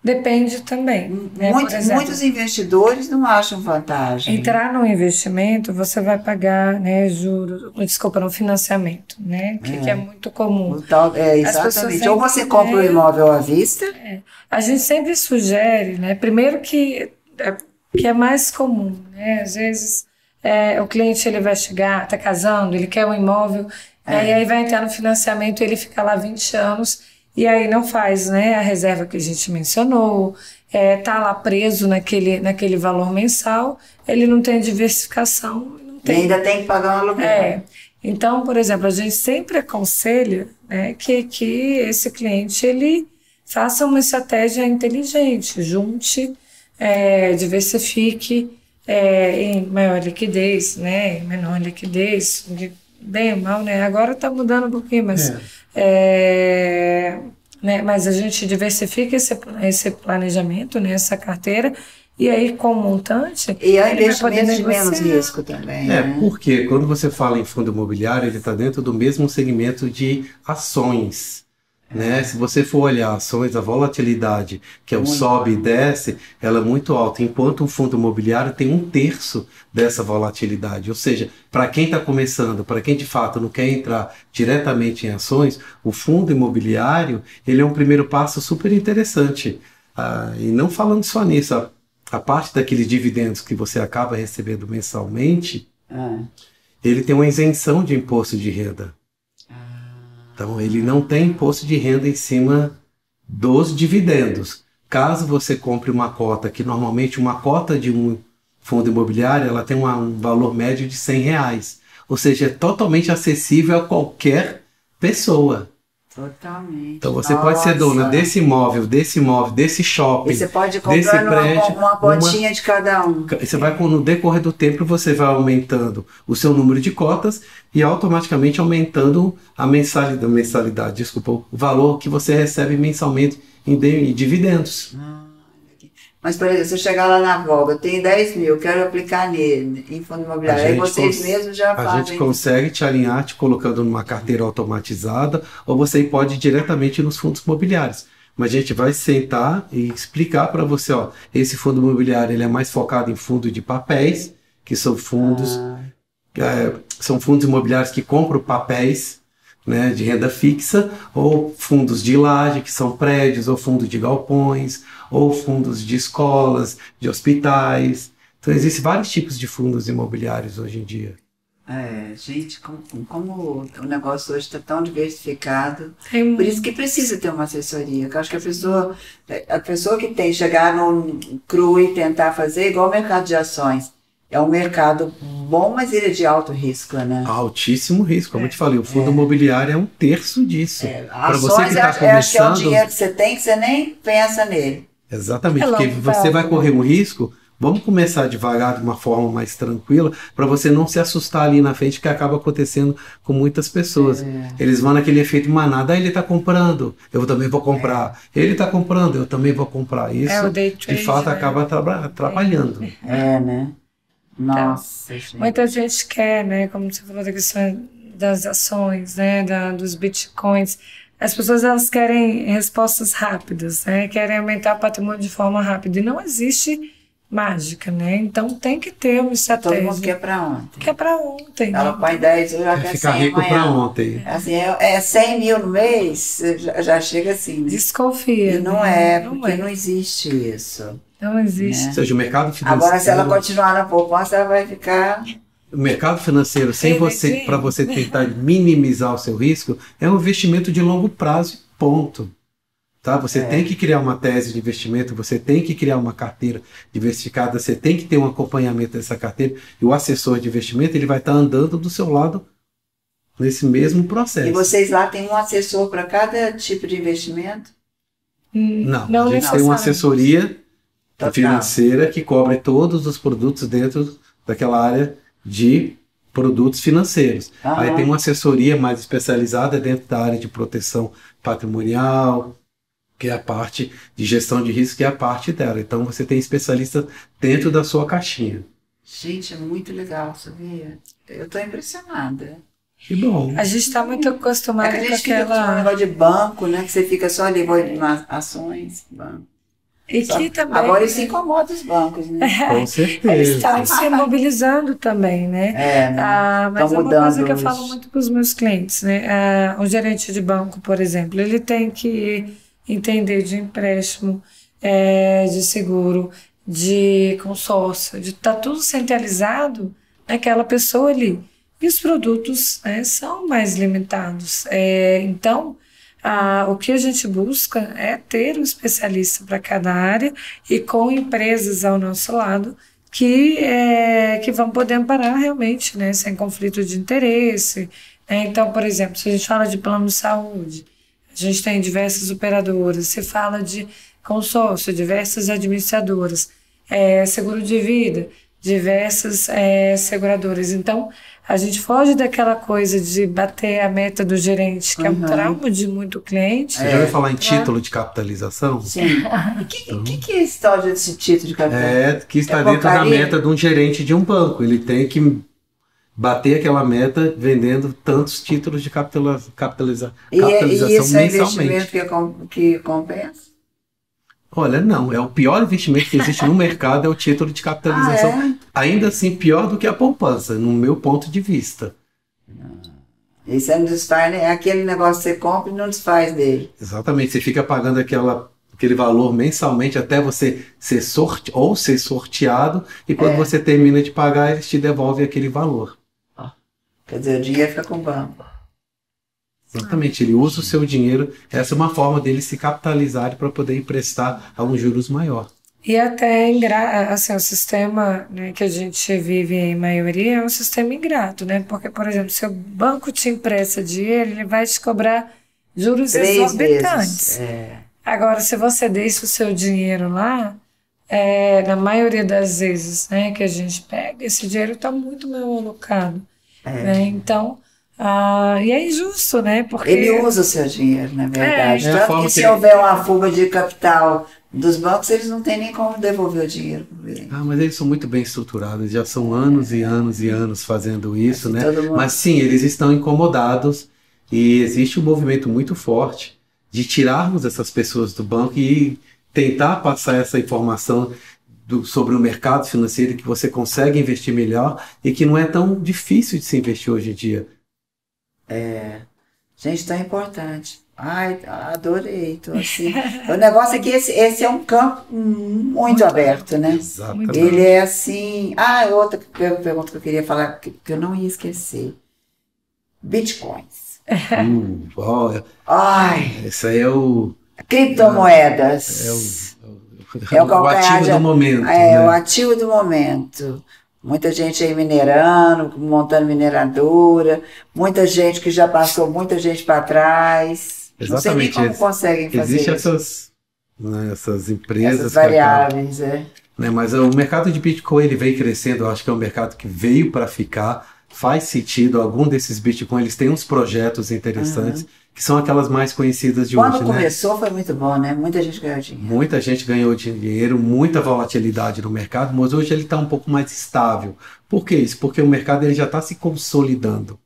Depende também. Né? Muitos investidores não acham vantagem. Entrar num investimento, você vai pagar, né, juros, desculpa, no financiamento, né? Que é muito comum. Exatamente. Ou você compra o imóvel à vista. A gente sempre sugere, né? Primeiro que é mais comum, né? Às vezes o cliente ele vai chegar, está casando, ele quer um imóvel, e aí vai entrar no financiamento e ele fica lá 20 anos. E aí não faz, né, a reserva que a gente mencionou, tá lá preso naquele valor mensal, ele não tem diversificação. Não tem. E ainda tem que pagar um aluguel. Então, por exemplo, a gente sempre aconselha, né, que esse cliente ele faça uma estratégia inteligente, junte, diversifique em maior liquidez, né, em menor liquidez, bem ou mal, né, agora está mudando um pouquinho, mas... né, mas a gente diversifica esse planejamento, né, essa carteira, e aí com o montante... E há investimento de menos risco também. Porque quando você fala em fundo imobiliário, ele está dentro do mesmo segmento de ações. né? Se você for olhar ações, a volatilidade, que é o sobe e desce, ela é muito alta, enquanto um fundo imobiliário tem 1/3 dessa volatilidade. Ou seja, para quem está começando, para quem de fato não quer entrar diretamente em ações, o fundo imobiliário ele é um primeiro passo super interessante. E não falando só nisso, a parte daqueles dividendos que você acaba recebendo mensalmente, ele tem uma isenção de imposto de renda. Então, ele não tem imposto de renda em cima dos dividendos. Caso você compre uma cota, que normalmente uma cota de um fundo imobiliário, ela tem um valor médio de R$100. Ou seja, é totalmente acessível a qualquer pessoa. Totalmente. Então, você pode ser dona desse imóvel, desse shopping, e você pode comprar uma cotinha de cada um. Você vai, no decorrer do tempo, você vai aumentando o seu número de cotas e automaticamente aumentando a mensalidade, o valor que você recebe mensalmente em dividendos. Mas, por exemplo, se eu chegar lá na Voga, eu tenho 10 mil, quero aplicar nele em fundo imobiliário, aí vocês mesmos já fazem. A gente consegue te alinhar, te colocando numa carteira automatizada, ou você pode ir diretamente nos fundos imobiliários. Mas a gente vai sentar e explicar para você, esse fundo imobiliário ele é mais focado em fundo de papéis, que são fundos, são fundos imobiliários que compram papéis, né, de renda fixa, ou fundos de laje, que são prédios, ou fundos de galpões, ou fundos de escolas, de hospitais. Então, existem vários tipos de fundos imobiliários hoje em dia. Gente, como o negócio hoje está tão diversificado, por isso que precisa ter uma assessoria. Eu acho que a pessoa que tem chegar no cru e tentar fazer, igual o mercado de ações, é um mercado bom, mas ele é de alto risco, né? Altíssimo risco, como eu te falei, o fundo imobiliário é 1/3 disso. Para você que está começando, é o dinheiro que você tem, que você nem pensa nele. Exatamente, porque você vai correr um risco. Vamos começar devagar, de uma forma mais tranquila, para você não se assustar ali na frente, que acaba acontecendo com muitas pessoas. Eles vão naquele efeito manada, ele está comprando, eu também vou comprar. Ele está comprando, eu também vou comprar. Isso, de fato, acaba atrapalhando. Né? Nossa, então, muita gente quer, né, como você falou da questão das ações, né, dos bitcoins. As pessoas elas querem respostas rápidas, né, querem aumentar o patrimônio de forma rápida. E não existe mágica, né? Então tem que ter uma estratégia. Todo mundo quer para ontem. Quer para ontem. Ela põe 10, eu já quer ficar rico para ontem. Assim, 100 mil no mês, já chega assim. Né? Desconfia. E não porque não existe isso. Não existe. Ou seja, o mercado financeiro... Agora, se ela continuar na poupança, ela vai ficar... O mercado financeiro, para você tentar minimizar o seu risco, é um investimento de longo prazo, ponto. Tá? Você tem que criar uma tese de investimento, você tem que criar uma carteira diversificada, você tem que ter um acompanhamento dessa carteira, e o assessor de investimento ele vai estar andando do seu lado nesse mesmo processo. E vocês lá têm um assessor para cada tipo de investimento? Não, a gente tem uma assessoria financeira que cobre todos os produtos dentro daquela área de produtos financeiros. Aí tem uma assessoria mais especializada dentro da área de proteção patrimonial, que é a parte de gestão de risco, que é a parte dela. Então você tem especialistas dentro da sua caixinha. Gente, é muito legal, sabia? Eu estou impressionada. Que bom. A gente está muito acostumado com aquela... negócio de banco, né? Que você fica só ali, nas ações, banco. E que também, agora isso incomoda os bancos, né? Com certeza. Eles estão se mobilizando também, né? Mas é uma coisa que eu falo muito para os meus clientes, né? O gerente de banco, por exemplo, ele tem que entender de empréstimo, de seguro, de consórcio, de estar tudo centralizado naquela pessoa ali. E os produtos são mais limitados. Então, o que a gente busca é ter um especialista para cada área e com empresas ao nosso lado que vão poder amparar realmente, né, sem conflito de interesse. Então, por exemplo, se a gente fala de plano de saúde, a gente tem diversas operadoras, se fala de consórcio, diversas administradoras, seguro de vida, diversas seguradoras. Então, a gente foge daquela coisa de bater a meta do gerente, que é um trauma de muito cliente. Você já ouviu falar em título de capitalização? Sim. O que é a história desse título de capitalização? Que está dentro da meta de um gerente de um banco. Ele tem que bater aquela meta vendendo tantos títulos de capitalização E isso é mensalmente. investimento que compensa? Olha, não, é o pior investimento que existe no mercado é o título de capitalização. Ainda assim, pior do que a poupança, no meu ponto de vista. E você não desfaz, né? É aquele negócio que você compra e não desfaz dele. Exatamente, você fica pagando aquele valor mensalmente até você ser sorteado, e quando você termina de pagar, eles te devolvem aquele valor. Quer dizer, o dinheiro fica com o banco. Exatamente, ele usa o seu dinheiro, essa é uma forma dele se capitalizar para poder emprestar a um juros maior. E até assim, o sistema, né, que a gente vive em maioria é um sistema ingrato, né? Porque, por exemplo, se o banco te empresta dinheiro, ele vai te cobrar juros 3 exorbitantes. vezes. Agora, se você deixa o seu dinheiro lá, na maioria das vezes, né, que a gente pega, esse dinheiro está muito mal alocado. Né? Então, e é injusto, né? Porque Ele usa o seu dinheiro, na verdade. É a Tanto forma que se que houver uma fuga de capital dos bancos, eles não têm nem como devolver o dinheiro. Mas eles são muito bem estruturados, já são anos e anos e anos fazendo isso, né? todo mundo- Mas sim, eles estão incomodados e existe um movimento muito forte de tirarmos essas pessoas do banco e tentar passar essa informação sobre o mercado financeiro, que você consegue investir melhor e que não é tão difícil de se investir hoje em dia. Gente, tão importante. Ai, adorei. Tô assim. O negócio é que esse é um campo muito aberto, né? Exatamente. Ele é assim... outra pergunta que eu queria falar, que eu não ia esquecer. Bitcoins. Esse aí é o Criptomoedas. o ativo do momento. O ativo do momento. Muita gente aí minerando, montando mineradora, muita gente que já passou muita gente para trás. Exatamente. Não sei nem como conseguem fazer Existem isso. essas empresas. Essas variáveis, né, mas o mercado de Bitcoin ele vem crescendo, eu acho que é um mercado que veio para ficar, faz sentido, algum desses Bitcoin, eles têm uns projetos interessantes, que são aquelas mais conhecidas de Quando hoje. começou foi muito bom, né? Muita gente ganhou dinheiro. Muita gente ganhou dinheiro, muita volatilidade no mercado, mas hoje ele está um pouco mais estável. Por que isso? Porque o mercado ele já está se consolidando.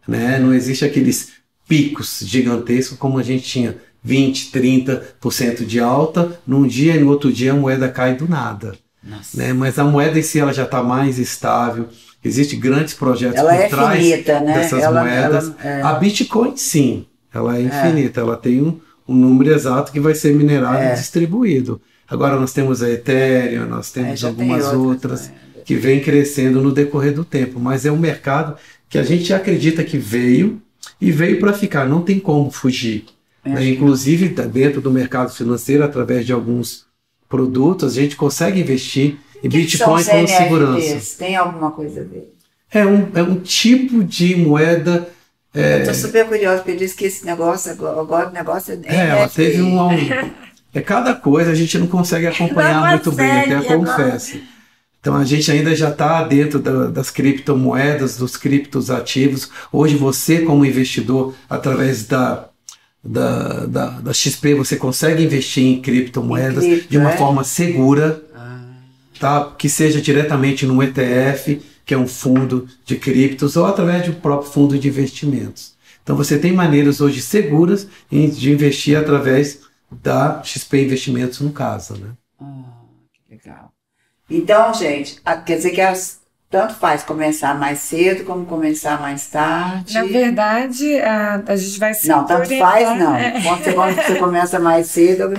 Né? Não existe aqueles picos gigantescos como a gente tinha 20%, 30% de alta num dia e no outro dia a moeda cai do nada. Né? Mas a moeda em si ela já está mais estável. Existem grandes projetos por trás finita, né? dessas moedas. A Bitcoin, sim, ela é infinita. Ela tem um número exato que vai ser minerado e distribuído. Agora nós temos a Ethereum, nós temos algumas outras que vêm crescendo no decorrer do tempo. Mas é um mercado que a gente acredita que veio para ficar. Não tem como fugir. Né? Inclusive, dentro do mercado financeiro, através de alguns produtos, a gente consegue investir em Bitcoin com segurança. Tem alguma coisa a ver? É um tipo de moeda. Eu estou super curiosa, porque diz que esse negócio, agora o negócio ela teve cada coisa, a gente não consegue acompanhar muito bem, até confesso. Então a gente ainda já está dentro das criptomoedas, dos criptoativos. Hoje você, como investidor, através da XP, você consegue investir em criptomoedas de uma forma segura, tá? Que seja diretamente no ETF, que é um fundo de criptos, ou através de um próprio fundo de investimentos. Então você tem maneiras hoje seguras de investir através da XP Investimentos, no caso. Né? Que legal. Então, gente, quer dizer que tanto faz começar mais cedo como começar mais tarde. Na verdade, a gente vai se Não, tanto faz não. Quando você começa mais cedo,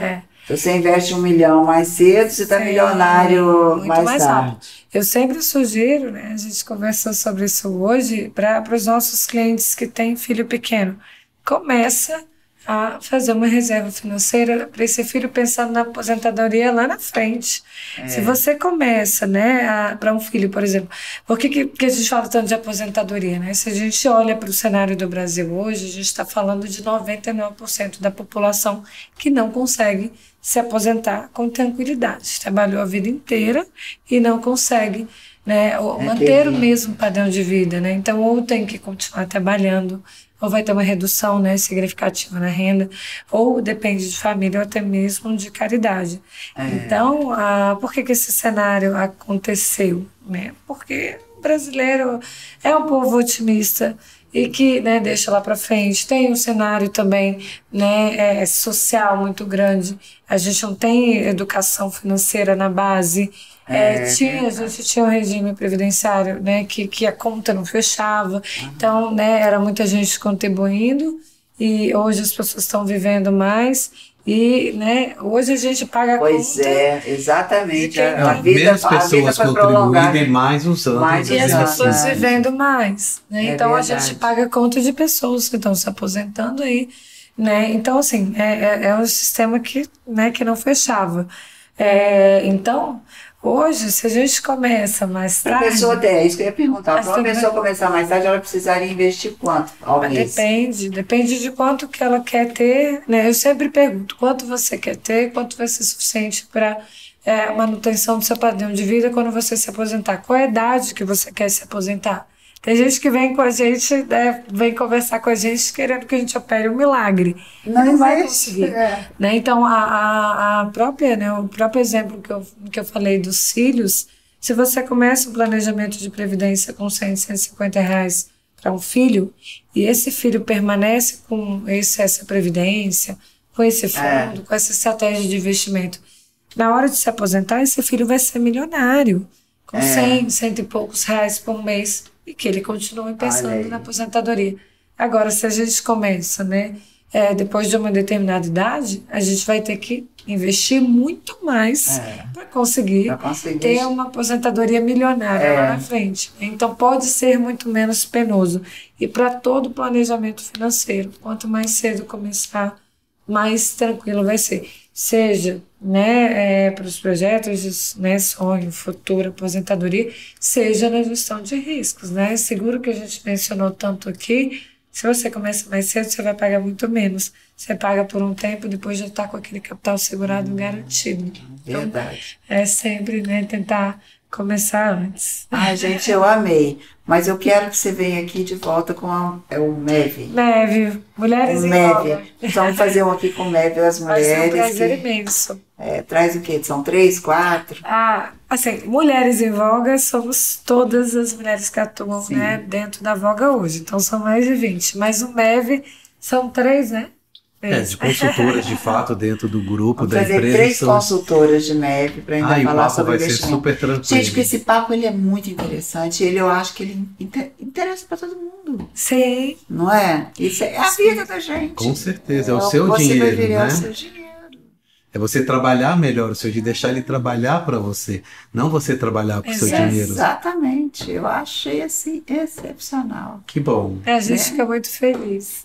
se você investe 1 milhão mais cedo, você está milionário mais tarde. Rápido. Eu sempre sugiro, né, a gente conversou sobre isso hoje, para os nossos clientes que têm filho pequeno. Começa a fazer uma reserva financeira para esse filho pensando na aposentadoria lá na frente. Se você começa, né, para um filho, por exemplo, por que a gente fala tanto de aposentadoria, né? Se a gente olha para o cenário do Brasil hoje, a gente está falando de 99% da população que não consegue se aposentar com tranquilidade. Trabalhou a vida inteira e não consegue, né, manter o mesmo padrão de vida, né? Então, ou tem que continuar trabalhando, ou vai ter uma redução, né, significativa na renda, ou depende de família, ou até mesmo de caridade. Então, por que esse cenário aconteceu? Né? Porque brasileiro é um povo otimista e que, né, deixa lá para frente. Tem um cenário também, né, social muito grande. A gente não tem educação financeira na base. A gente tinha um regime previdenciário, né, que a conta não fechava. Então, né, era muita gente contribuindo e hoje as pessoas estão vivendo mais. E, né, hoje a gente paga a conta. Pois é, exatamente. A vida, menos pessoas contribuindo e mais usando. E as pessoas vivendo mais. Né? Então, verdade. A gente paga a conta de pessoas que estão se aposentando aí. Né? Então, assim, é um sistema que, né, que não fechava. Então, hoje, se a gente começa mais tarde... Para a pessoa, isso que eu ia perguntar, para uma pessoa começar mais tarde, ela precisaria investir quanto ao mês? Depende de quanto que ela quer ter, né? Eu sempre pergunto, quanto você quer ter, quanto vai ser suficiente para manutenção do seu padrão de vida quando você se aposentar. Qual é a idade que você quer se aposentar? Tem gente que vem com a gente, né, vem conversar com a gente querendo que a gente opere um milagre. Não vai conseguir. Né? Então, a própria, né, o próprio exemplo que eu falei dos filhos, se você começa um planejamento de previdência com 100, 150 reais para um filho, e esse filho permanece com essa previdência, com esse fundo, com essa estratégia de investimento, na hora de se aposentar, esse filho vai ser milionário, com 100 e poucos reais por mês, e que ele continue pensando na aposentadoria. Agora, se a gente começa, né, depois de uma determinada idade, a gente vai ter que investir muito mais para conseguir ter uma aposentadoria milionária lá na frente. Então, pode ser muito menos penoso. E para todo planejamento financeiro, quanto mais cedo começar, mais tranquilo vai ser. Seja, né, para os projetos, né, sonho, futuro, aposentadoria, seja na gestão de riscos, né? Seguro que a gente mencionou tanto aqui, se você começa mais cedo, você vai pagar muito menos. Você paga por um tempo, depois já está com aquele capital segurado garantido. Verdade. Então, é sempre, né, tentar começar antes. Ai, gente, eu amei. Mas eu quero que você venha aqui de volta com o MEV. MEV, Mulheres em Voga. Vamos fazer um aqui com o MEV, as mulheres. Vai ser um prazer imenso. Traz o quê? São 3, 4? Assim, Mulheres em Voga somos todas as mulheres que atuam, né, dentro da Voga hoje. Então são mais de 20. Mas o MEV são 3, né? De consultoras de fato dentro do grupo da empresa. Fazer 3 consultoras de MEV para ainda falar sobre investimento. Vai ser super tranquilo. Gente, porque esse papo ele é muito interessante. Eu acho que ele interessa para todo mundo. Sim. Não é? Isso é a vida da gente. Com certeza, é o seu dinheiro, vai virar né? o seu dinheiro. É você trabalhar melhor o seu dinheiro, deixar ele trabalhar para você, não você trabalhar com o seu dinheiro. Exatamente, eu achei assim excepcional. Que bom. A gente fica muito feliz.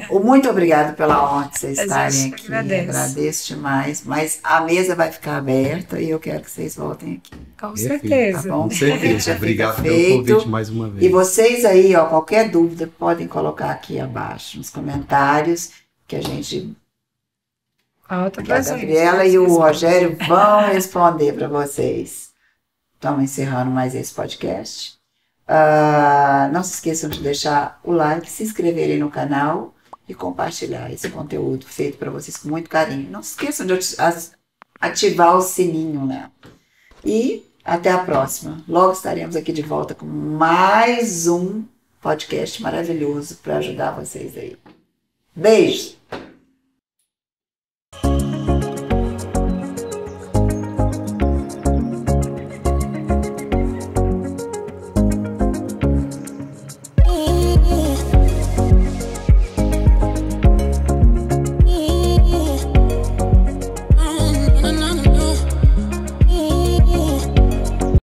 Muito obrigada pela honra de vocês estarem aqui. Agradeço demais, mas a mesa vai ficar aberta e eu quero que vocês voltem aqui. Com certeza. Tá bom? Com certeza. Obrigado pelo convite mais uma vez. E vocês aí, qualquer dúvida, podem colocar aqui abaixo nos comentários que a gente... A Gabriela e o Rogério vão responder para vocês. Estamos encerrando mais esse podcast. Não se esqueçam de deixar o like, se inscreverem no canal e compartilhar esse conteúdo feito para vocês com muito carinho. Não se esqueçam de ativar o sininho, né? E até a próxima. Logo estaremos aqui de volta com mais um podcast maravilhoso para ajudar vocês aí. Beijo!